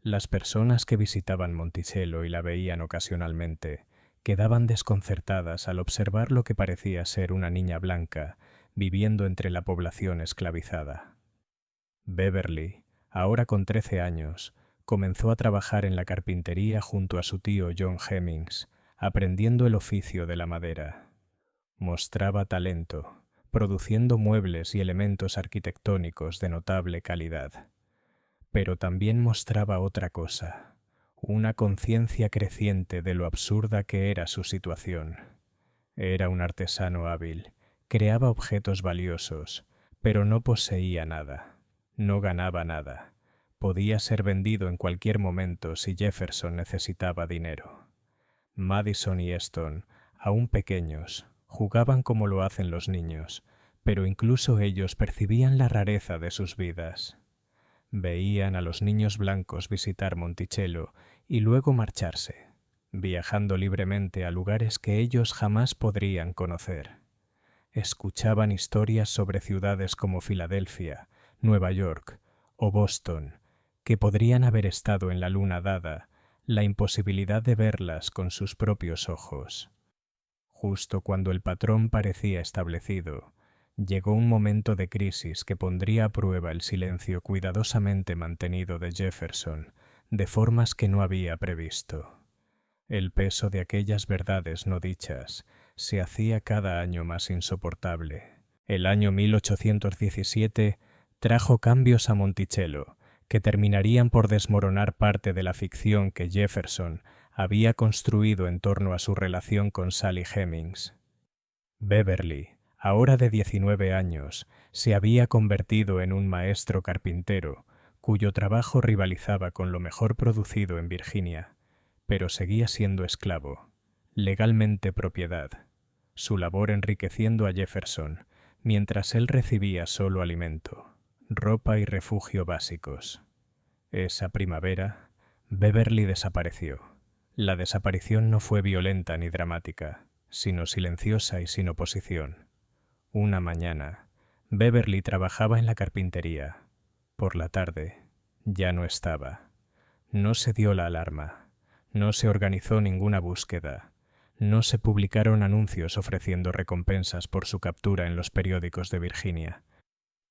Las personas que visitaban Monticello y la veían ocasionalmente quedaban desconcertadas al observar lo que parecía ser una niña blanca viviendo entre la población esclavizada. Beverly, ahora con 13 años, comenzó a trabajar en la carpintería junto a su tío John Hemings, aprendiendo el oficio de la madera. Mostraba talento, produciendo muebles y elementos arquitectónicos de notable calidad. Pero también mostraba otra cosa, una conciencia creciente de lo absurda que era su situación. Era un artesano hábil, creaba objetos valiosos, pero no poseía nada, no ganaba nada. Podía ser vendido en cualquier momento si Jefferson necesitaba dinero. Madison y Eston, aún pequeños, jugaban como lo hacen los niños, pero incluso ellos percibían la rareza de sus vidas. Veían a los niños blancos visitar Monticello y luego marcharse, viajando libremente a lugares que ellos jamás podrían conocer. Escuchaban historias sobre ciudades como Filadelfia, Nueva York o Boston, que podrían haber estado en la luna dada la imposibilidad de verlas con sus propios ojos. Justo cuando el patrón parecía establecido, llegó un momento de crisis que pondría a prueba el silencio cuidadosamente mantenido de Jefferson, de formas que no había previsto. El peso de aquellas verdades no dichas se hacía cada año más insoportable. El año 1817 trajo cambios a Monticello, que terminarían por desmoronar parte de la ficción que Jefferson había construido en torno a su relación con Sally Hemings. Beverly, ahora de 19 años, se había convertido en un maestro carpintero, cuyo trabajo rivalizaba con lo mejor producido en Virginia, pero seguía siendo esclavo, legalmente propiedad, su labor enriqueciendo a Jefferson, mientras él recibía solo alimento, ropa y refugio básicos. Esa primavera, Beverly desapareció. La desaparición no fue violenta ni dramática, sino silenciosa y sin oposición. Una mañana, Beverly trabajaba en la carpintería. Por la tarde, ya no estaba. No se dio la alarma. No se organizó ninguna búsqueda. No se publicaron anuncios ofreciendo recompensas por su captura en los periódicos de Virginia.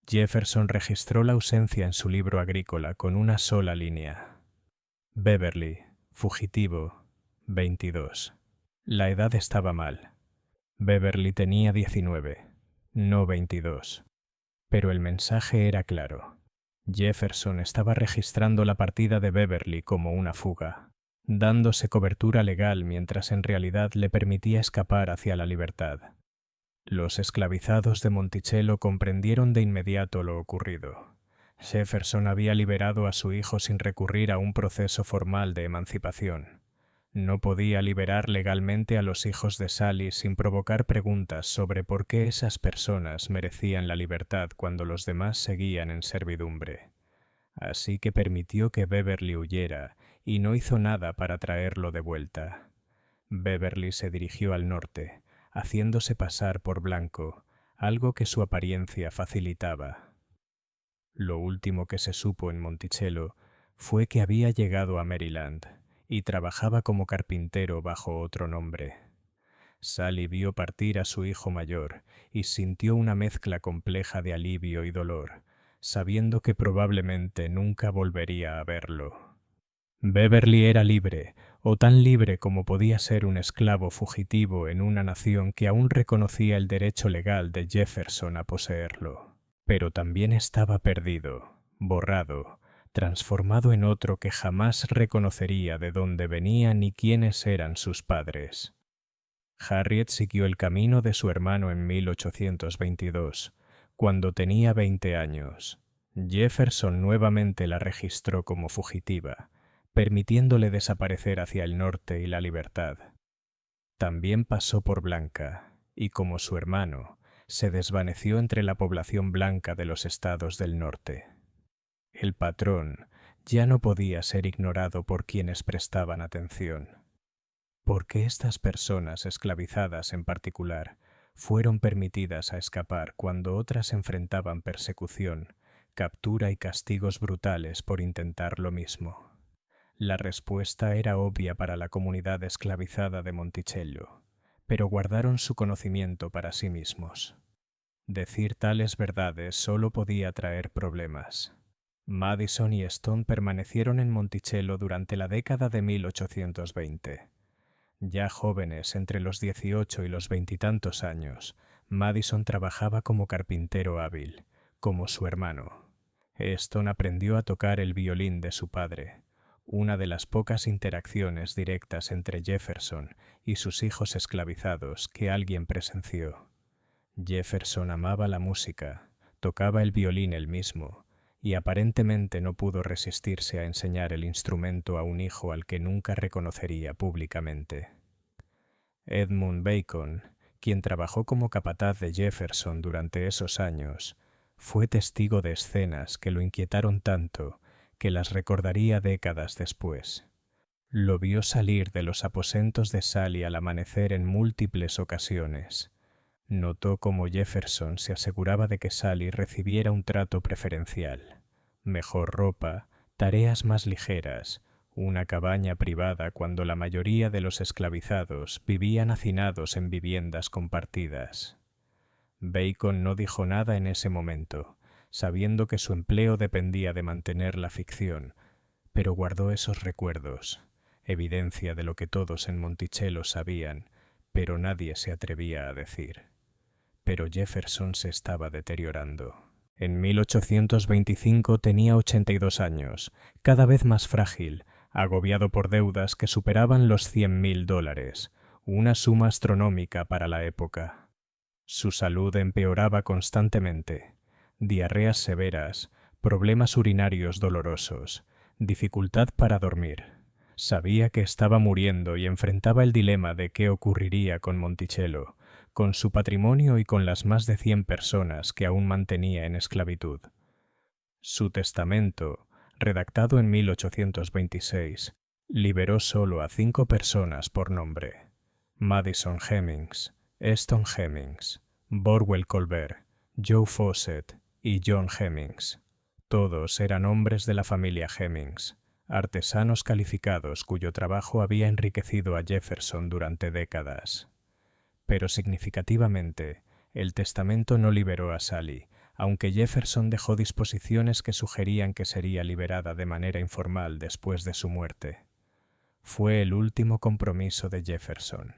Jefferson registró la ausencia en su libro agrícola con una sola línea. Beverly, fugitivo, 22. La edad estaba mal. Beverly tenía 19, no 22. Pero el mensaje era claro. Jefferson estaba registrando la partida de Beverly como una fuga, dándose cobertura legal mientras en realidad le permitía escapar hacia la libertad. Los esclavizados de Monticello comprendieron de inmediato lo ocurrido. Jefferson había liberado a su hijo sin recurrir a un proceso formal de emancipación. No podía liberar legalmente a los hijos de Sally sin provocar preguntas sobre por qué esas personas merecían la libertad cuando los demás seguían en servidumbre. Así que permitió que Beverly huyera y no hizo nada para traerlo de vuelta. Beverly se dirigió al norte, haciéndose pasar por blanco, algo que su apariencia facilitaba. Lo último que se supo en Monticello fue que había llegado a Maryland y trabajaba como carpintero bajo otro nombre. Sally vio partir a su hijo mayor y sintió una mezcla compleja de alivio y dolor, sabiendo que probablemente nunca volvería a verlo. Beverly era libre, o tan libre como podía ser un esclavo fugitivo en una nación que aún reconocía el derecho legal de Jefferson a poseerlo. Pero también estaba perdido, borrado, transformado en otro que jamás reconocería de dónde venía ni quiénes eran sus padres. Harriet siguió el camino de su hermano en 1822, cuando tenía 20 años. Jefferson nuevamente la registró como fugitiva, permitiéndole desaparecer hacia el norte y la libertad. También pasó por Blanca, y como su hermano, se desvaneció entre la población blanca de los estados del norte. El patrón ya no podía ser ignorado por quienes prestaban atención. Porque estas personas esclavizadas en particular fueron permitidas a escapar cuando otras enfrentaban persecución, captura y castigos brutales por intentar lo mismo. La respuesta era obvia para la comunidad esclavizada de Monticello, pero guardaron su conocimiento para sí mismos. Decir tales verdades solo podía traer problemas. Madison y Stone permanecieron en Monticello durante la década de 1820. Ya jóvenes entre los 18 y los 20 y tantos años, Madison trabajaba como carpintero hábil, como su hermano. Stone aprendió a tocar el violín de su padre, una de las pocas interacciones directas entre Jefferson y sus hijos esclavizados que alguien presenció. Jefferson amaba la música, tocaba el violín él mismo, y aparentemente no pudo resistirse a enseñar el instrumento a un hijo al que nunca reconocería públicamente. Edmund Bacon, quien trabajó como capataz de Jefferson durante esos años, fue testigo de escenas que lo inquietaron tanto que las recordaría décadas después. Lo vio salir de los aposentos de Sally al amanecer en múltiples ocasiones. Notó cómo Jefferson se aseguraba de que Sally recibiera un trato preferencial, mejor ropa, tareas más ligeras, una cabaña privada cuando la mayoría de los esclavizados vivían hacinados en viviendas compartidas. Bacon no dijo nada en ese momento, sabiendo que su empleo dependía de mantener la ficción, pero guardó esos recuerdos, evidencia de lo que todos en Monticello sabían, pero nadie se atrevía a decir. Pero Jefferson se estaba deteriorando. En 1825 tenía 82 años, cada vez más frágil, agobiado por deudas que superaban los $100.000, una suma astronómica para la época. Su salud empeoraba constantemente. Diarreas severas, problemas urinarios dolorosos, dificultad para dormir. Sabía que estaba muriendo y enfrentaba el dilema de qué ocurriría con Monticello, con su patrimonio y con las más de 100 personas que aún mantenía en esclavitud. Su testamento, redactado en 1826, liberó solo a 5 personas por nombre: Madison Hemings, Eston Hemings, Borwell Colbert, Joe Fawcett y John Hemings. Todos eran hombres de la familia Hemings, artesanos calificados cuyo trabajo había enriquecido a Jefferson durante décadas. Pero significativamente, el testamento no liberó a Sally, aunque Jefferson dejó disposiciones que sugerían que sería liberada de manera informal después de su muerte. Fue el último compromiso de Jefferson: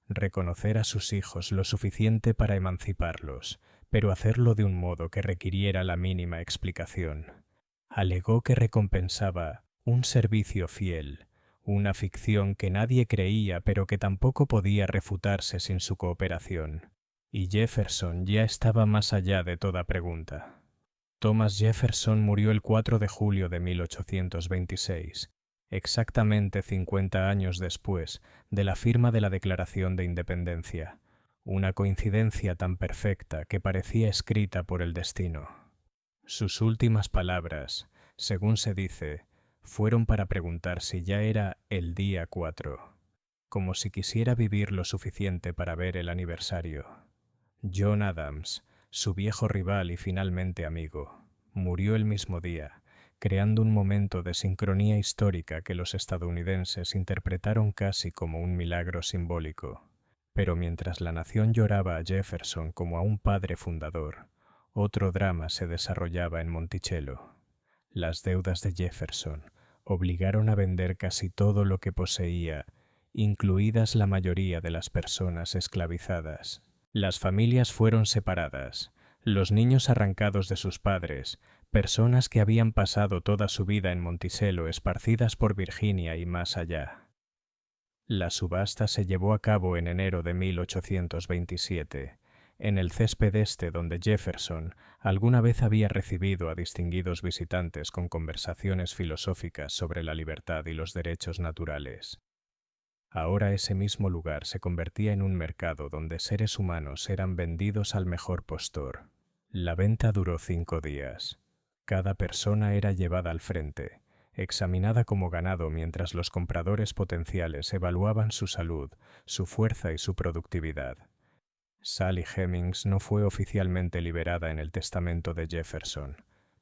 reconocer a sus hijos lo suficiente para emanciparlos, pero hacerlo de un modo que requiriera la mínima explicación. Alegó que recompensaba un servicio fiel, una ficción que nadie creía pero que tampoco podía refutarse sin su cooperación. Y Jefferson ya estaba más allá de toda pregunta. Thomas Jefferson murió el 4 de julio de 1826, exactamente 50 años después de la firma de la Declaración de Independencia, una coincidencia tan perfecta que parecía escrita por el destino. Sus últimas palabras, según se dice, fueron para preguntar si ya era el día 4, como si quisiera vivir lo suficiente para ver el aniversario. John Adams, su viejo rival y finalmente amigo, murió el mismo día, creando un momento de sincronía histórica que los estadounidenses interpretaron casi como un milagro simbólico. Pero mientras la nación lloraba a Jefferson como a un padre fundador, otro drama se desarrollaba en Monticello. Las deudas de Jefferson obligaron a vender casi todo lo que poseía, incluidas la mayoría de las personas esclavizadas. Las familias fueron separadas, los niños arrancados de sus padres, personas que habían pasado toda su vida en Monticello esparcidas por Virginia y más allá. La subasta se llevó a cabo en enero de 1827, en el césped este donde Jefferson alguna vez había recibido a distinguidos visitantes con conversaciones filosóficas sobre la libertad y los derechos naturales. Ahora ese mismo lugar se convertía en un mercado donde seres humanos eran vendidos al mejor postor. La venta duró 5 días. Cada persona era llevada al frente, examinada como ganado mientras los compradores potenciales evaluaban su salud, su fuerza y su productividad. Sally Hemings no fue oficialmente liberada en el testamento de Jefferson,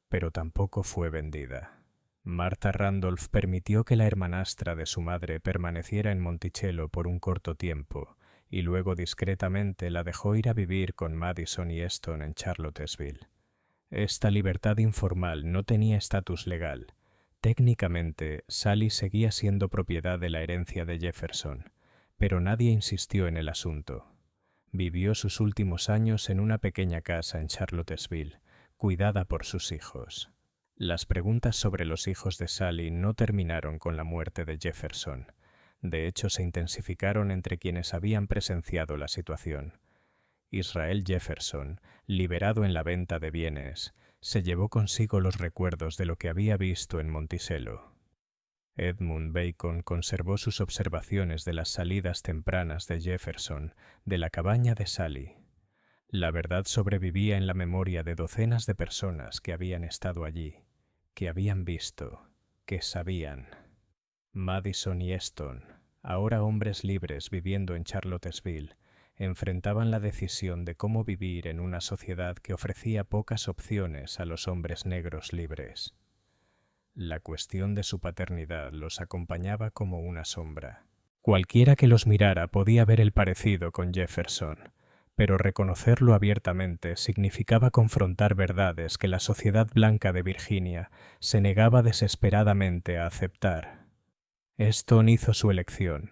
pero tampoco fue vendida. Martha Randolph permitió que la hermanastra de su madre permaneciera en Monticello por un corto tiempo, y luego discretamente la dejó ir a vivir con Madison y Eston en Charlottesville. Esta libertad informal no tenía estatus legal. Técnicamente, Sally seguía siendo propiedad de la herencia de Jefferson, pero nadie insistió en el asunto. Vivió sus últimos años en una pequeña casa en Charlottesville, cuidada por sus hijos. Las preguntas sobre los hijos de Sally no terminaron con la muerte de Jefferson. De hecho, se intensificaron entre quienes habían presenciado la situación. Israel Jefferson, liberado en la venta de bienes, se llevó consigo los recuerdos de lo que había visto en Monticello. Edmund Bacon conservó sus observaciones de las salidas tempranas de Jefferson de la cabaña de Sally. La verdad sobrevivía en la memoria de docenas de personas que habían estado allí, que habían visto, que sabían. Madison y Eston, ahora hombres libres viviendo en Charlottesville, enfrentaban la decisión de cómo vivir en una sociedad que ofrecía pocas opciones a los hombres negros libres. La cuestión de su paternidad los acompañaba como una sombra. Cualquiera que los mirara podía ver el parecido con Jefferson, pero reconocerlo abiertamente significaba confrontar verdades que la sociedad blanca de Virginia se negaba desesperadamente a aceptar. Easton hizo su elección.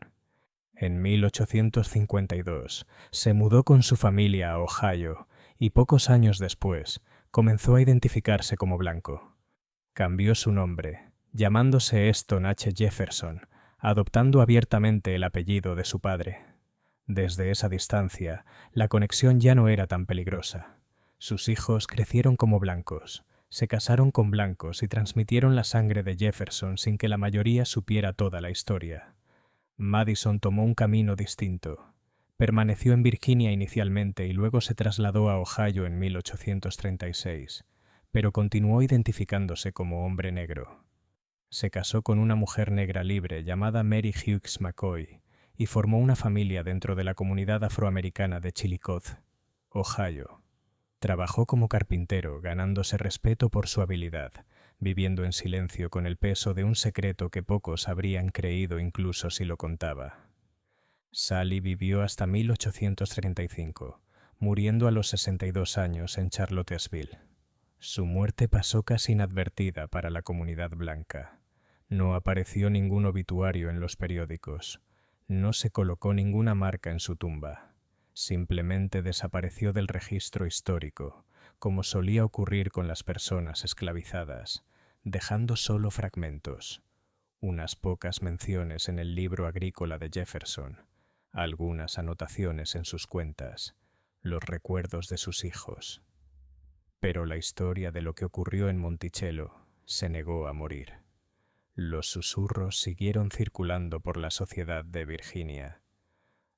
En 1852 se mudó con su familia a Ohio y pocos años después comenzó a identificarse como blanco. Cambió su nombre, llamándose Easton H. Jefferson, adoptando abiertamente el apellido de su padre. Desde esa distancia, la conexión ya no era tan peligrosa. Sus hijos crecieron como blancos, se casaron con blancos y transmitieron la sangre de Jefferson sin que la mayoría supiera toda la historia. Madison tomó un camino distinto. Permaneció en Virginia inicialmente y luego se trasladó a Ohio en 1836, pero continuó identificándose como hombre negro. Se casó con una mujer negra libre llamada Mary Hughes McCoy y formó una familia dentro de la comunidad afroamericana de Chillicothe, Ohio. Trabajó como carpintero, ganándose respeto por su habilidad, viviendo en silencio con el peso de un secreto que pocos habrían creído incluso si lo contaba. Sally vivió hasta 1835, muriendo a los 62 años en Charlottesville. Su muerte pasó casi inadvertida para la comunidad blanca. No apareció ningún obituario en los periódicos. No se colocó ninguna marca en su tumba. Simplemente desapareció del registro histórico, como solía ocurrir con las personas esclavizadas, dejando solo fragmentos, unas pocas menciones en el libro agrícola de Jefferson, algunas anotaciones en sus cuentas, los recuerdos de sus hijos. Pero la historia de lo que ocurrió en Monticello se negó a morir. Los susurros siguieron circulando por la sociedad de Virginia.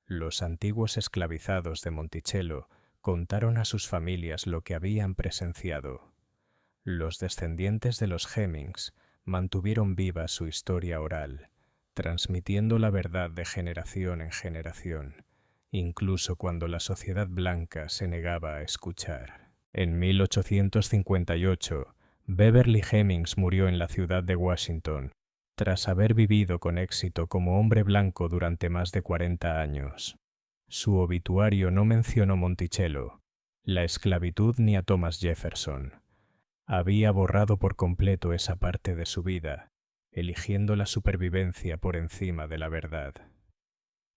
Los antiguos esclavizados de Monticello contaron a sus familias lo que habían presenciado. Los descendientes de los Hemings mantuvieron viva su historia oral, transmitiendo la verdad de generación en generación, incluso cuando la sociedad blanca se negaba a escuchar. En 1858, Beverly Hemings murió en la ciudad de Washington, tras haber vivido con éxito como hombre blanco durante más de 40 años. Su obituario no mencionó Monticello, la esclavitud ni a Thomas Jefferson. Había borrado por completo esa parte de su vida, eligiendo la supervivencia por encima de la verdad.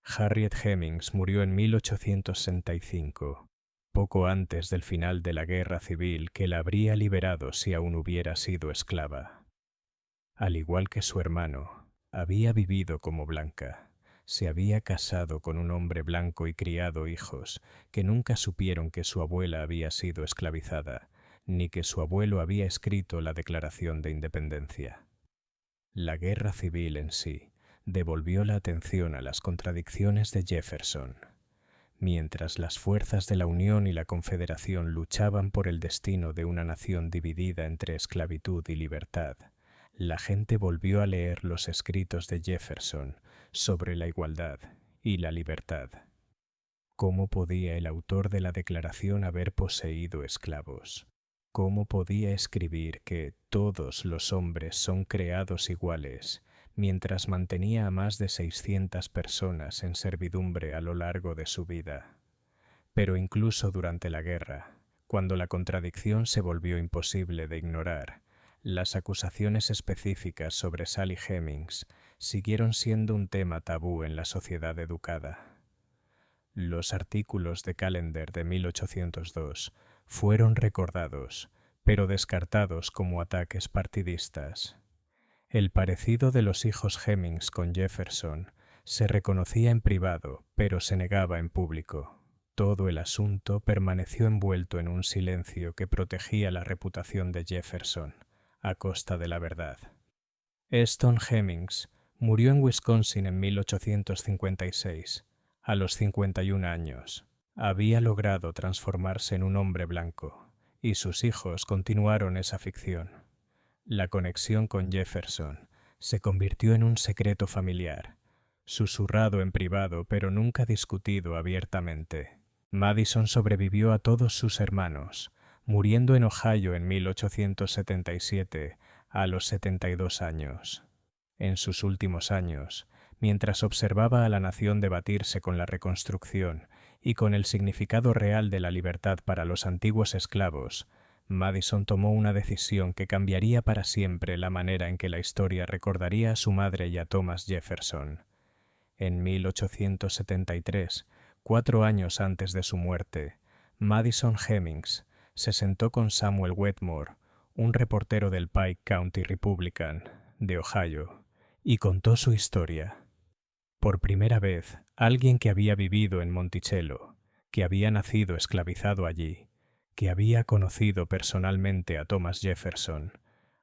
Harriet Hemings murió en 1865, poco antes del final de la guerra civil que la habría liberado si aún hubiera sido esclava. Al igual que su hermano, había vivido como blanca. Se había casado con un hombre blanco y criado hijos que nunca supieron que su abuela había sido esclavizada, ni que su abuelo había escrito la Declaración de Independencia. La guerra civil en sí devolvió la atención a las contradicciones de Jefferson. Mientras las fuerzas de la Unión y la Confederación luchaban por el destino de una nación dividida entre esclavitud y libertad, la gente volvió a leer los escritos de Jefferson sobre la igualdad y la libertad. ¿Cómo podía el autor de la Declaración haber poseído esclavos? ¿Cómo podía escribir que todos los hombres son creados iguales, mientras mantenía a más de 600 personas en servidumbre a lo largo de su vida? Pero incluso durante la guerra, cuando la contradicción se volvió imposible de ignorar, las acusaciones específicas sobre Sally Hemings siguieron siendo un tema tabú en la sociedad educada. Los artículos de Callender de 1802 fueron recordados, pero descartados como ataques partidistas. El parecido de los hijos Hemings con Jefferson se reconocía en privado, pero se negaba en público. Todo el asunto permaneció envuelto en un silencio que protegía la reputación de Jefferson, a costa de la verdad. Easton Hemings murió en Wisconsin en 1856, a los 51 años. Había logrado transformarse en un hombre blanco, y sus hijos continuaron esa ficción. La conexión con Jefferson se convirtió en un secreto familiar, susurrado en privado pero nunca discutido abiertamente. Madison sobrevivió a todos sus hermanos, muriendo en Ohio en 1877, a los 72 años. En sus últimos años, mientras observaba a la nación debatirse con la reconstrucción y con el significado real de la libertad para los antiguos esclavos, Madison tomó una decisión que cambiaría para siempre la manera en que la historia recordaría a su madre y a Thomas Jefferson. En 1873, 4 años antes de su muerte, Madison Hemings se sentó con Samuel Wetmore, un reportero del Pike County Republican de Ohio, y contó su historia. Por primera vez, alguien que había vivido en Monticello, que había nacido esclavizado allí, que había conocido personalmente a Thomas Jefferson,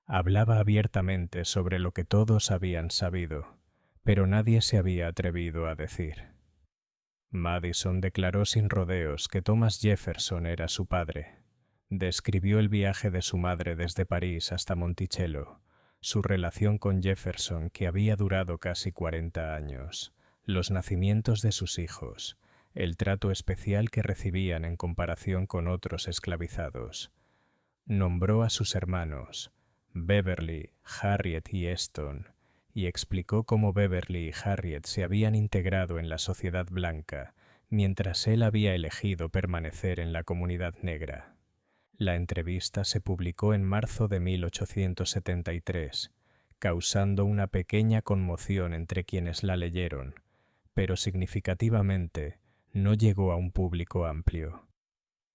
hablaba abiertamente sobre lo que todos habían sabido, pero nadie se había atrevido a decir. Madison declaró sin rodeos que Thomas Jefferson era su padre. Describió el viaje de su madre desde París hasta Monticello, su relación con Jefferson que había durado casi 40 años, los nacimientos de sus hijos, el trato especial que recibían en comparación con otros esclavizados. Nombró a sus hermanos, Beverly, Harriet y Eston, y explicó cómo Beverly y Harriet se habían integrado en la sociedad blanca, mientras él había elegido permanecer en la comunidad negra. La entrevista se publicó en marzo de 1873, causando una pequeña conmoción entre quienes la leyeron, pero significativamente no llegó a un público amplio.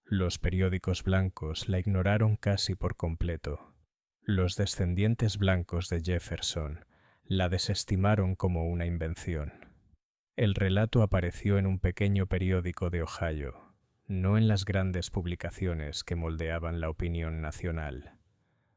Los periódicos blancos la ignoraron casi por completo. Los descendientes blancos de Jefferson la desestimaron como una invención. El relato apareció en un pequeño periódico de Ohio, no en las grandes publicaciones que moldeaban la opinión nacional.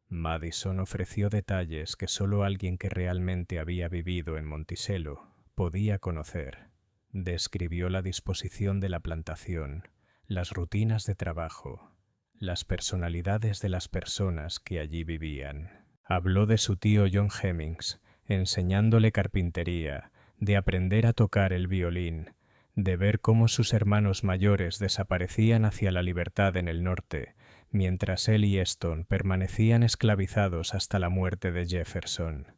Madison ofreció detalles que solo alguien que realmente había vivido en Monticello podía conocer. Describió la disposición de la plantación, las rutinas de trabajo, las personalidades de las personas que allí vivían. Habló de su tío John Hemings, enseñándole carpintería, de aprender a tocar el violín, de ver cómo sus hermanos mayores desaparecían hacia la libertad en el norte, mientras él y Eston permanecían esclavizados hasta la muerte de Jefferson.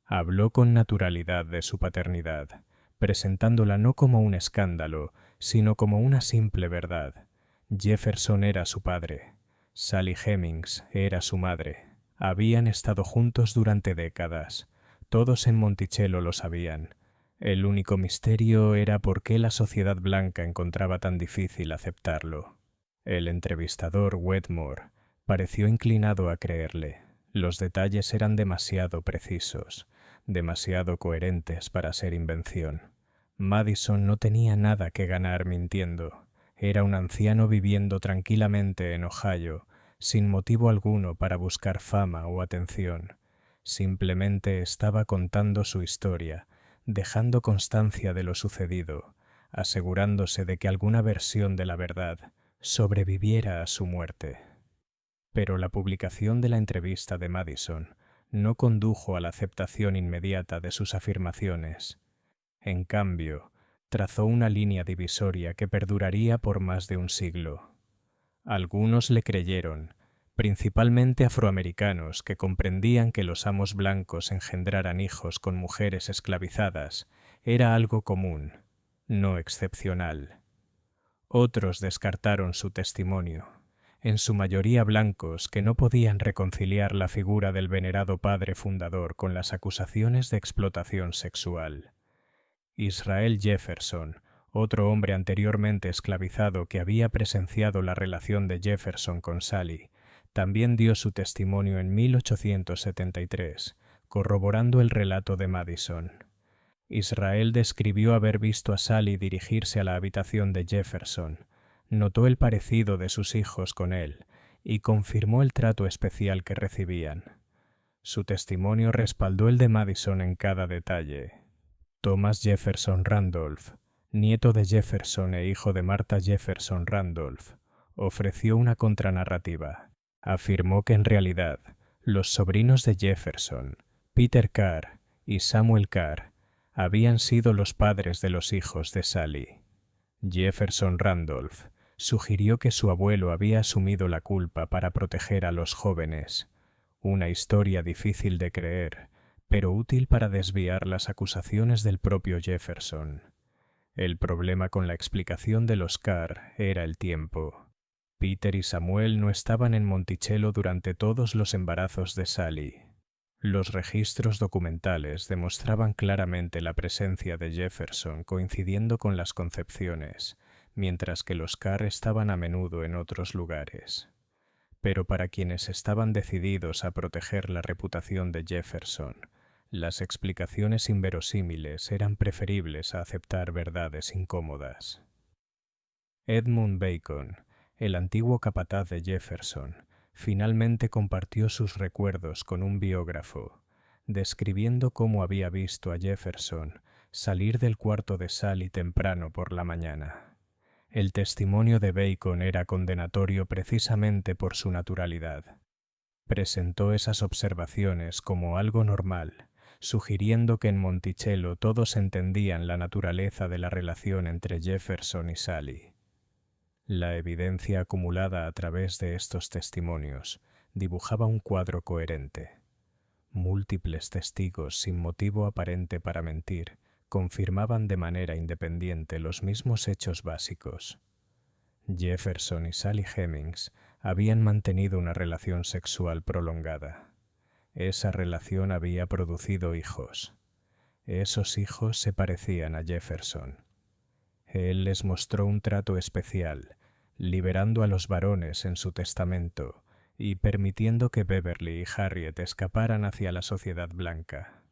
Habló con naturalidad de su paternidad, presentándola no como un escándalo, sino como una simple verdad. Jefferson era su padre. Sally Hemings era su madre. Habían estado juntos durante décadas. Todos en Monticello lo sabían. El único misterio era por qué la sociedad blanca encontraba tan difícil aceptarlo. El entrevistador Wetmore pareció inclinado a creerle. Los detalles eran demasiado precisos, demasiado coherentes para ser invención. Madison no tenía nada que ganar mintiendo. Era un anciano viviendo tranquilamente en Ohio, sin motivo alguno para buscar fama o atención. Simplemente estaba contando su historia, dejando constancia de lo sucedido, asegurándose de que alguna versión de la verdad sobreviviera a su muerte. Pero la publicación de la entrevista de Madison no condujo a la aceptación inmediata de sus afirmaciones. En cambio, trazó una línea divisoria que perduraría por más de un siglo. Algunos le creyeron, principalmente afroamericanos que comprendían que los amos blancos engendraran hijos con mujeres esclavizadas era algo común, no excepcional. Otros descartaron su testimonio, en su mayoría blancos que no podían reconciliar la figura del venerado padre fundador con las acusaciones de explotación sexual. Israel Jefferson, otro hombre anteriormente esclavizado que había presenciado la relación de Jefferson con Sally, también dio su testimonio en 1873, corroborando el relato de Madison. Israel describió haber visto a Sally dirigirse a la habitación de Jefferson, notó el parecido de sus hijos con él y confirmó el trato especial que recibían. Su testimonio respaldó el de Madison en cada detalle. Thomas Jefferson Randolph, nieto de Jefferson e hijo de Martha Jefferson Randolph, ofreció una contranarrativa. Afirmó que en realidad los sobrinos de Jefferson, Peter Carr y Samuel Carr, habían sido los padres de los hijos de Sally. Jefferson Randolph sugirió que su abuelo había asumido la culpa para proteger a los jóvenes. Una historia difícil de creer, pero útil para desviar las acusaciones del propio Jefferson. El problema con la explicación de los Carr era el tiempo. Peter y Samuel no estaban en Monticello durante todos los embarazos de Sally. Los registros documentales demostraban claramente la presencia de Jefferson coincidiendo con las concepciones, mientras que los Carr estaban a menudo en otros lugares. Pero para quienes estaban decididos a proteger la reputación de Jefferson, las explicaciones inverosímiles eran preferibles a aceptar verdades incómodas. Edmund Bacon, el antiguo capataz de Jefferson, finalmente compartió sus recuerdos con un biógrafo, describiendo cómo había visto a Jefferson salir del cuarto de Sally temprano por la mañana. El testimonio de Bacon era condenatorio precisamente por su naturalidad. Presentó esas observaciones como algo normal, sugiriendo que en Monticello todos entendían la naturaleza de la relación entre Jefferson y Sally. La evidencia acumulada a través de estos testimonios dibujaba un cuadro coherente. Múltiples testigos sin motivo aparente para mentir confirmaban de manera independiente los mismos hechos básicos. Jefferson y Sally Hemings habían mantenido una relación sexual prolongada. Esa relación había producido hijos. Esos hijos se parecían a Jefferson. Él les mostró un trato especial, liberando a los varones en su testamento y permitiendo que Beverly y Harriet escaparan hacia la sociedad blanca.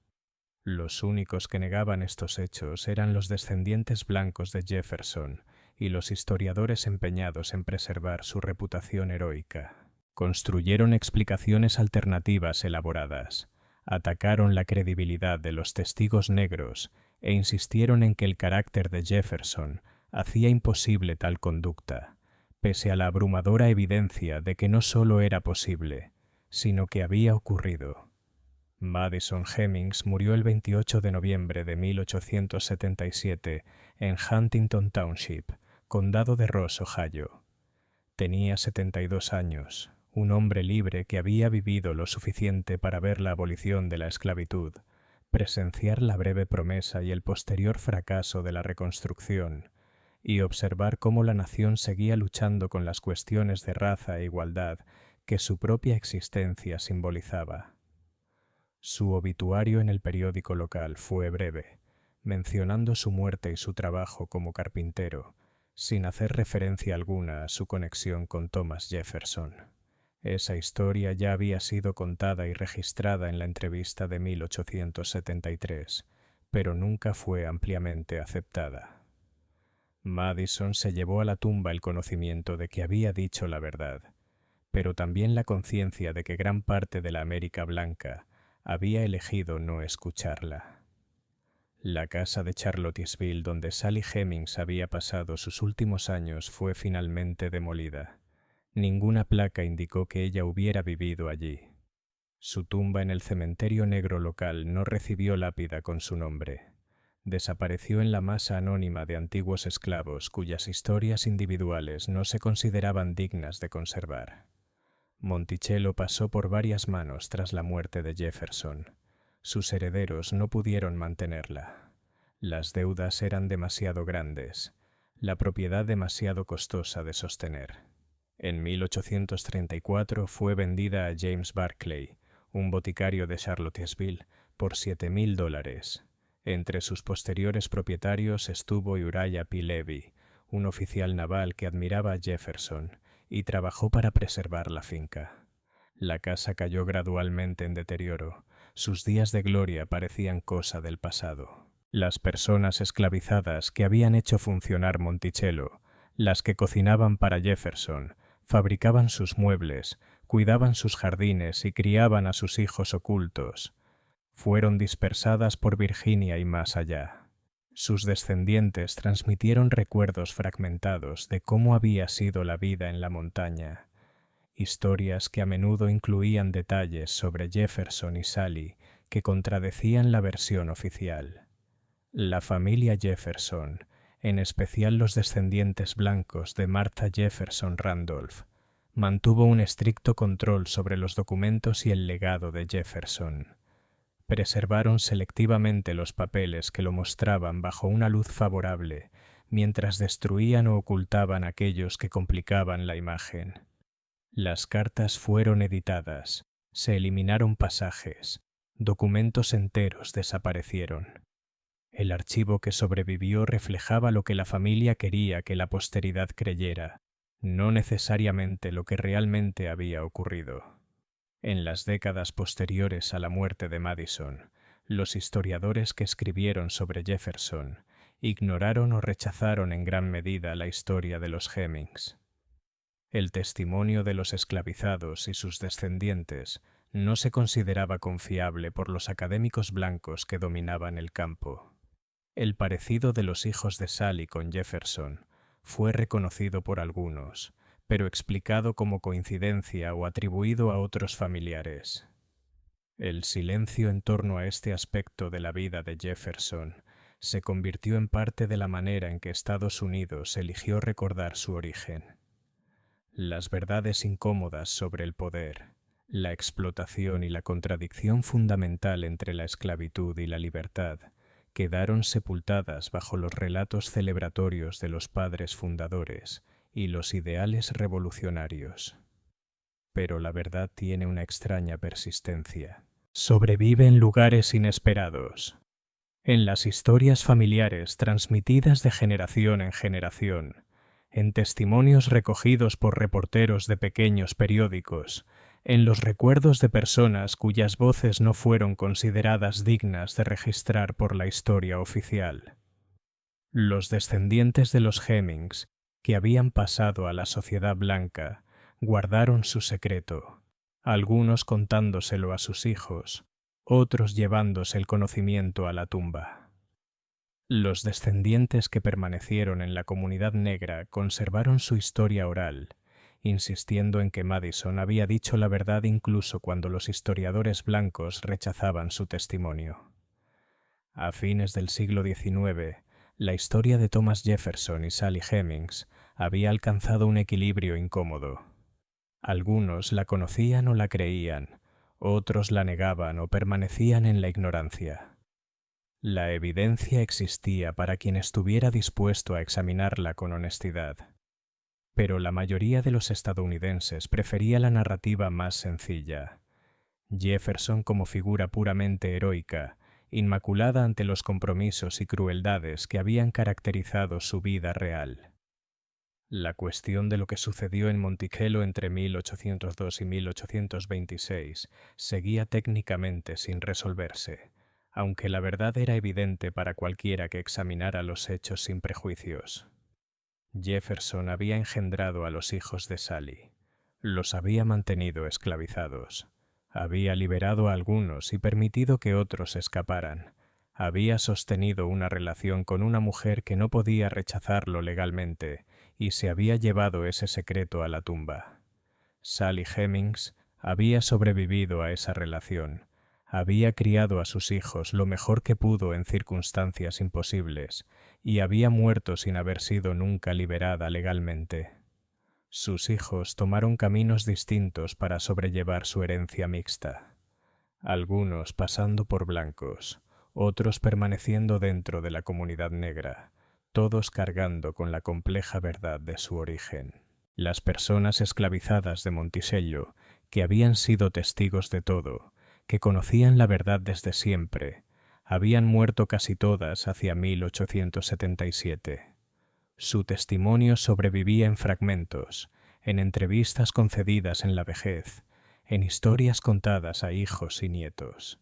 Los únicos que negaban estos hechos eran los descendientes blancos de Jefferson y los historiadores empeñados en preservar su reputación heroica. Construyeron explicaciones alternativas elaboradas, atacaron la credibilidad de los testigos negros e insistieron en que el carácter de Jefferson hacía imposible tal conducta, pese a la abrumadora evidencia de que no solo era posible, sino que había ocurrido. Madison Hemings murió el 28 de noviembre de 1877 en Huntington Township, condado de Ross, Ohio. Tenía 72 años, un hombre libre que había vivido lo suficiente para ver la abolición de la esclavitud, presenciar la breve promesa y el posterior fracaso de la Reconstrucción, y observar cómo la nación seguía luchando con las cuestiones de raza e igualdad que su propia existencia simbolizaba. Su obituario en el periódico local fue breve, mencionando su muerte y su trabajo como carpintero, sin hacer referencia alguna a su conexión con Thomas Jefferson. Esa historia ya había sido contada y registrada en la entrevista de 1873, pero nunca fue ampliamente aceptada. Madison se llevó a la tumba el conocimiento de que había dicho la verdad, pero también la conciencia de que gran parte de la América blanca había elegido no escucharla. La casa de Charlottesville donde Sally Hemings había pasado sus últimos años fue finalmente demolida. Ninguna placa indicó que ella hubiera vivido allí. Su tumba en el cementerio negro local no recibió lápida con su nombre. Desapareció en la masa anónima de antiguos esclavos cuyas historias individuales no se consideraban dignas de conservar. Monticello pasó por varias manos tras la muerte de Jefferson. Sus herederos no pudieron mantenerla. Las deudas eran demasiado grandes, la propiedad demasiado costosa de sostener. En 1834 fue vendida a James Barclay, un boticario de Charlottesville, por $7,000. Entre sus posteriores propietarios estuvo Uriah P. Levy, un oficial naval que admiraba a Jefferson y trabajó para preservar la finca. La casa cayó gradualmente en deterioro. Sus días de gloria parecían cosa del pasado. Las personas esclavizadas que habían hecho funcionar Monticello, las que cocinaban para Jefferson, fabricaban sus muebles, cuidaban sus jardines y criaban a sus hijos ocultos, fueron dispersadas por Virginia y más allá. Sus descendientes transmitieron recuerdos fragmentados de cómo había sido la vida en la montaña, historias que a menudo incluían detalles sobre Jefferson y Sally que contradecían la versión oficial. La familia Jefferson, en especial los descendientes blancos de Martha Jefferson Randolph, mantuvo un estricto control sobre los documentos y el legado de Jefferson. Preservaron selectivamente los papeles que lo mostraban bajo una luz favorable, mientras destruían o ocultaban aquellos que complicaban la imagen. Las cartas fueron editadas, se eliminaron pasajes, documentos enteros desaparecieron. El archivo que sobrevivió reflejaba lo que la familia quería que la posteridad creyera, no necesariamente lo que realmente había ocurrido. En las décadas posteriores a la muerte de Madison, los historiadores que escribieron sobre Jefferson ignoraron o rechazaron en gran medida la historia de los Hemings. El testimonio de los esclavizados y sus descendientes no se consideraba confiable por los académicos blancos que dominaban el campo. El parecido de los hijos de Sally con Jefferson fue reconocido por algunos, pero explicado como coincidencia o atribuido a otros familiares. El silencio en torno a este aspecto de la vida de Jefferson se convirtió en parte de la manera en que Estados Unidos eligió recordar su origen. Las verdades incómodas sobre el poder, la explotación y la contradicción fundamental entre la esclavitud y la libertad quedaron sepultadas bajo los relatos celebratorios de los padres fundadores y los ideales revolucionarios. Pero la verdad tiene una extraña persistencia. Sobrevive en lugares inesperados. En las historias familiares transmitidas de generación en generación, en testimonios recogidos por reporteros de pequeños periódicos, en los recuerdos de personas cuyas voces no fueron consideradas dignas de registrar por la historia oficial. Los descendientes de los Hemings, que habían pasado a la sociedad blanca, guardaron su secreto, algunos contándoselo a sus hijos, otros llevándose el conocimiento a la tumba. Los descendientes que permanecieron en la comunidad negra conservaron su historia oral, insistiendo en que Madison había dicho la verdad incluso cuando los historiadores blancos rechazaban su testimonio. A fines del siglo XIX, la historia de Thomas Jefferson y Sally Hemings había alcanzado un equilibrio incómodo. Algunos la conocían o la creían, otros la negaban o permanecían en la ignorancia. La evidencia existía para quien estuviera dispuesto a examinarla con honestidad, pero la mayoría de los estadounidenses prefería la narrativa más sencilla. Jefferson como figura puramente heroica, inmaculada ante los compromisos y crueldades que habían caracterizado su vida real. La cuestión de lo que sucedió en Monticello entre 1802 y 1826 seguía técnicamente sin resolverse, aunque la verdad era evidente para cualquiera que examinara los hechos sin prejuicios. Jefferson había engendrado a los hijos de Sally, los había mantenido esclavizados, había liberado a algunos y permitido que otros escaparan, había sostenido una relación con una mujer que no podía rechazarlo legalmente y se había llevado ese secreto a la tumba. Sally Hemings había sobrevivido a esa relación, había criado a sus hijos lo mejor que pudo en circunstancias imposibles y había muerto sin haber sido nunca liberada legalmente. Sus hijos tomaron caminos distintos para sobrellevar su herencia mixta, algunos pasando por blancos, otros permaneciendo dentro de la comunidad negra, todos cargando con la compleja verdad de su origen. Las personas esclavizadas de Monticello, que habían sido testigos de todo, que conocían la verdad desde siempre, habían muerto casi todas hacia 1877. Su testimonio sobrevivía en fragmentos, en entrevistas concedidas en la vejez, en historias contadas a hijos y nietos.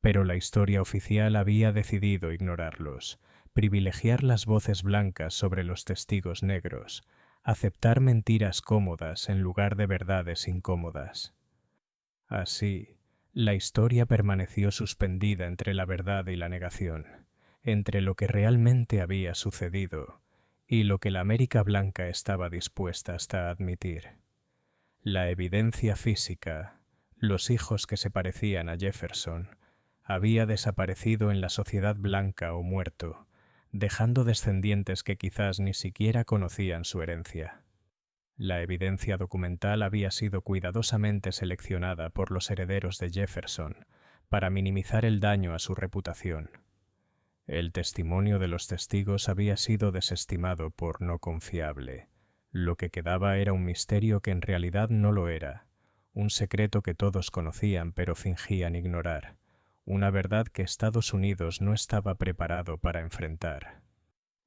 Pero la historia oficial había decidido ignorarlos, privilegiar las voces blancas sobre los testigos negros, aceptar mentiras cómodas en lugar de verdades incómodas. Así, la historia permaneció suspendida entre la verdad y la negación, entre lo que realmente había sucedido y lo que la América blanca estaba dispuesta hasta a admitir. La evidencia física, los hijos que se parecían a Jefferson, había desaparecido en la sociedad blanca o muerto, dejando descendientes que quizás ni siquiera conocían su herencia. La evidencia documental había sido cuidadosamente seleccionada por los herederos de Jefferson para minimizar el daño a su reputación. El testimonio de los testigos había sido desestimado por no confiable. Lo que quedaba era un misterio que en realidad no lo era, un secreto que todos conocían pero fingían ignorar, una verdad que Estados Unidos no estaba preparado para enfrentar.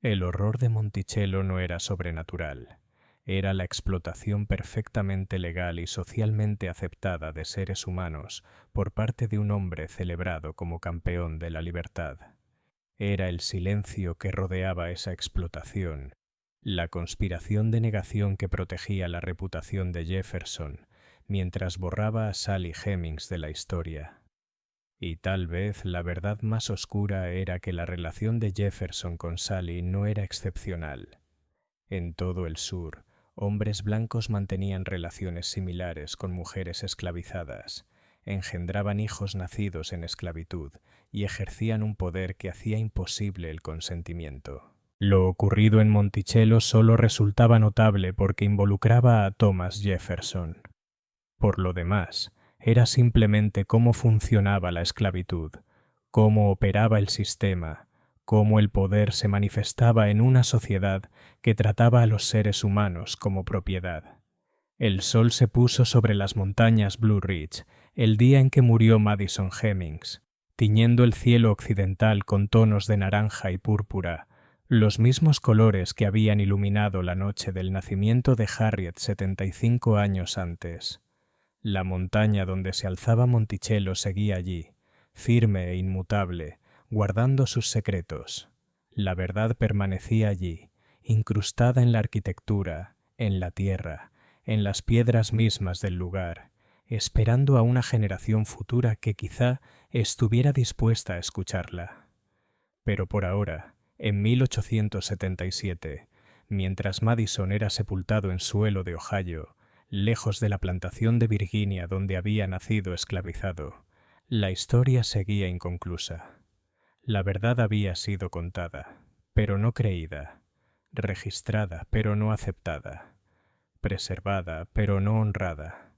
El horror de Monticello no era sobrenatural. Era la explotación perfectamente legal y socialmente aceptada de seres humanos por parte de un hombre celebrado como campeón de la libertad. Era el silencio que rodeaba esa explotación, la conspiración de negación que protegía la reputación de Jefferson, mientras borraba a Sally Hemings de la historia. Y tal vez la verdad más oscura era que la relación de Jefferson con Sally no era excepcional. En todo el sur, hombres blancos mantenían relaciones similares con mujeres esclavizadas, engendraban hijos nacidos en esclavitud y ejercían un poder que hacía imposible el consentimiento. Lo ocurrido en Monticello solo resultaba notable porque involucraba a Thomas Jefferson. Por lo demás, era simplemente cómo funcionaba la esclavitud, cómo operaba el sistema, cómo el poder se manifestaba en una sociedad que trataba a los seres humanos como propiedad. El sol se puso sobre las montañas Blue Ridge el día en que murió Madison Hemings, tiñendo el cielo occidental con tonos de naranja y púrpura, los mismos colores que habían iluminado la noche del nacimiento de Harriet 75 años antes. La montaña donde se alzaba Monticello seguía allí, firme e inmutable, guardando sus secretos. La verdad permanecía allí, incrustada en la arquitectura, en la tierra, en las piedras mismas del lugar, esperando a una generación futura que quizá estuviera dispuesta a escucharla. Pero por ahora, en 1877, mientras Madison era sepultado en suelo de Ohio, lejos de la plantación de Virginia donde había nacido esclavizado, la historia seguía inconclusa. La verdad había sido contada, pero no creída, registrada, pero no aceptada, preservada, pero no honrada.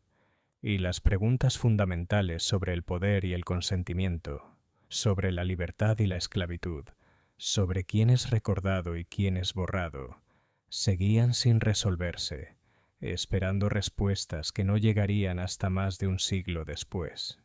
Y las preguntas fundamentales sobre el poder y el consentimiento, sobre la libertad y la esclavitud, sobre quién es recordado y quién es borrado, seguían sin resolverse, esperando respuestas que no llegarían hasta más de un siglo después.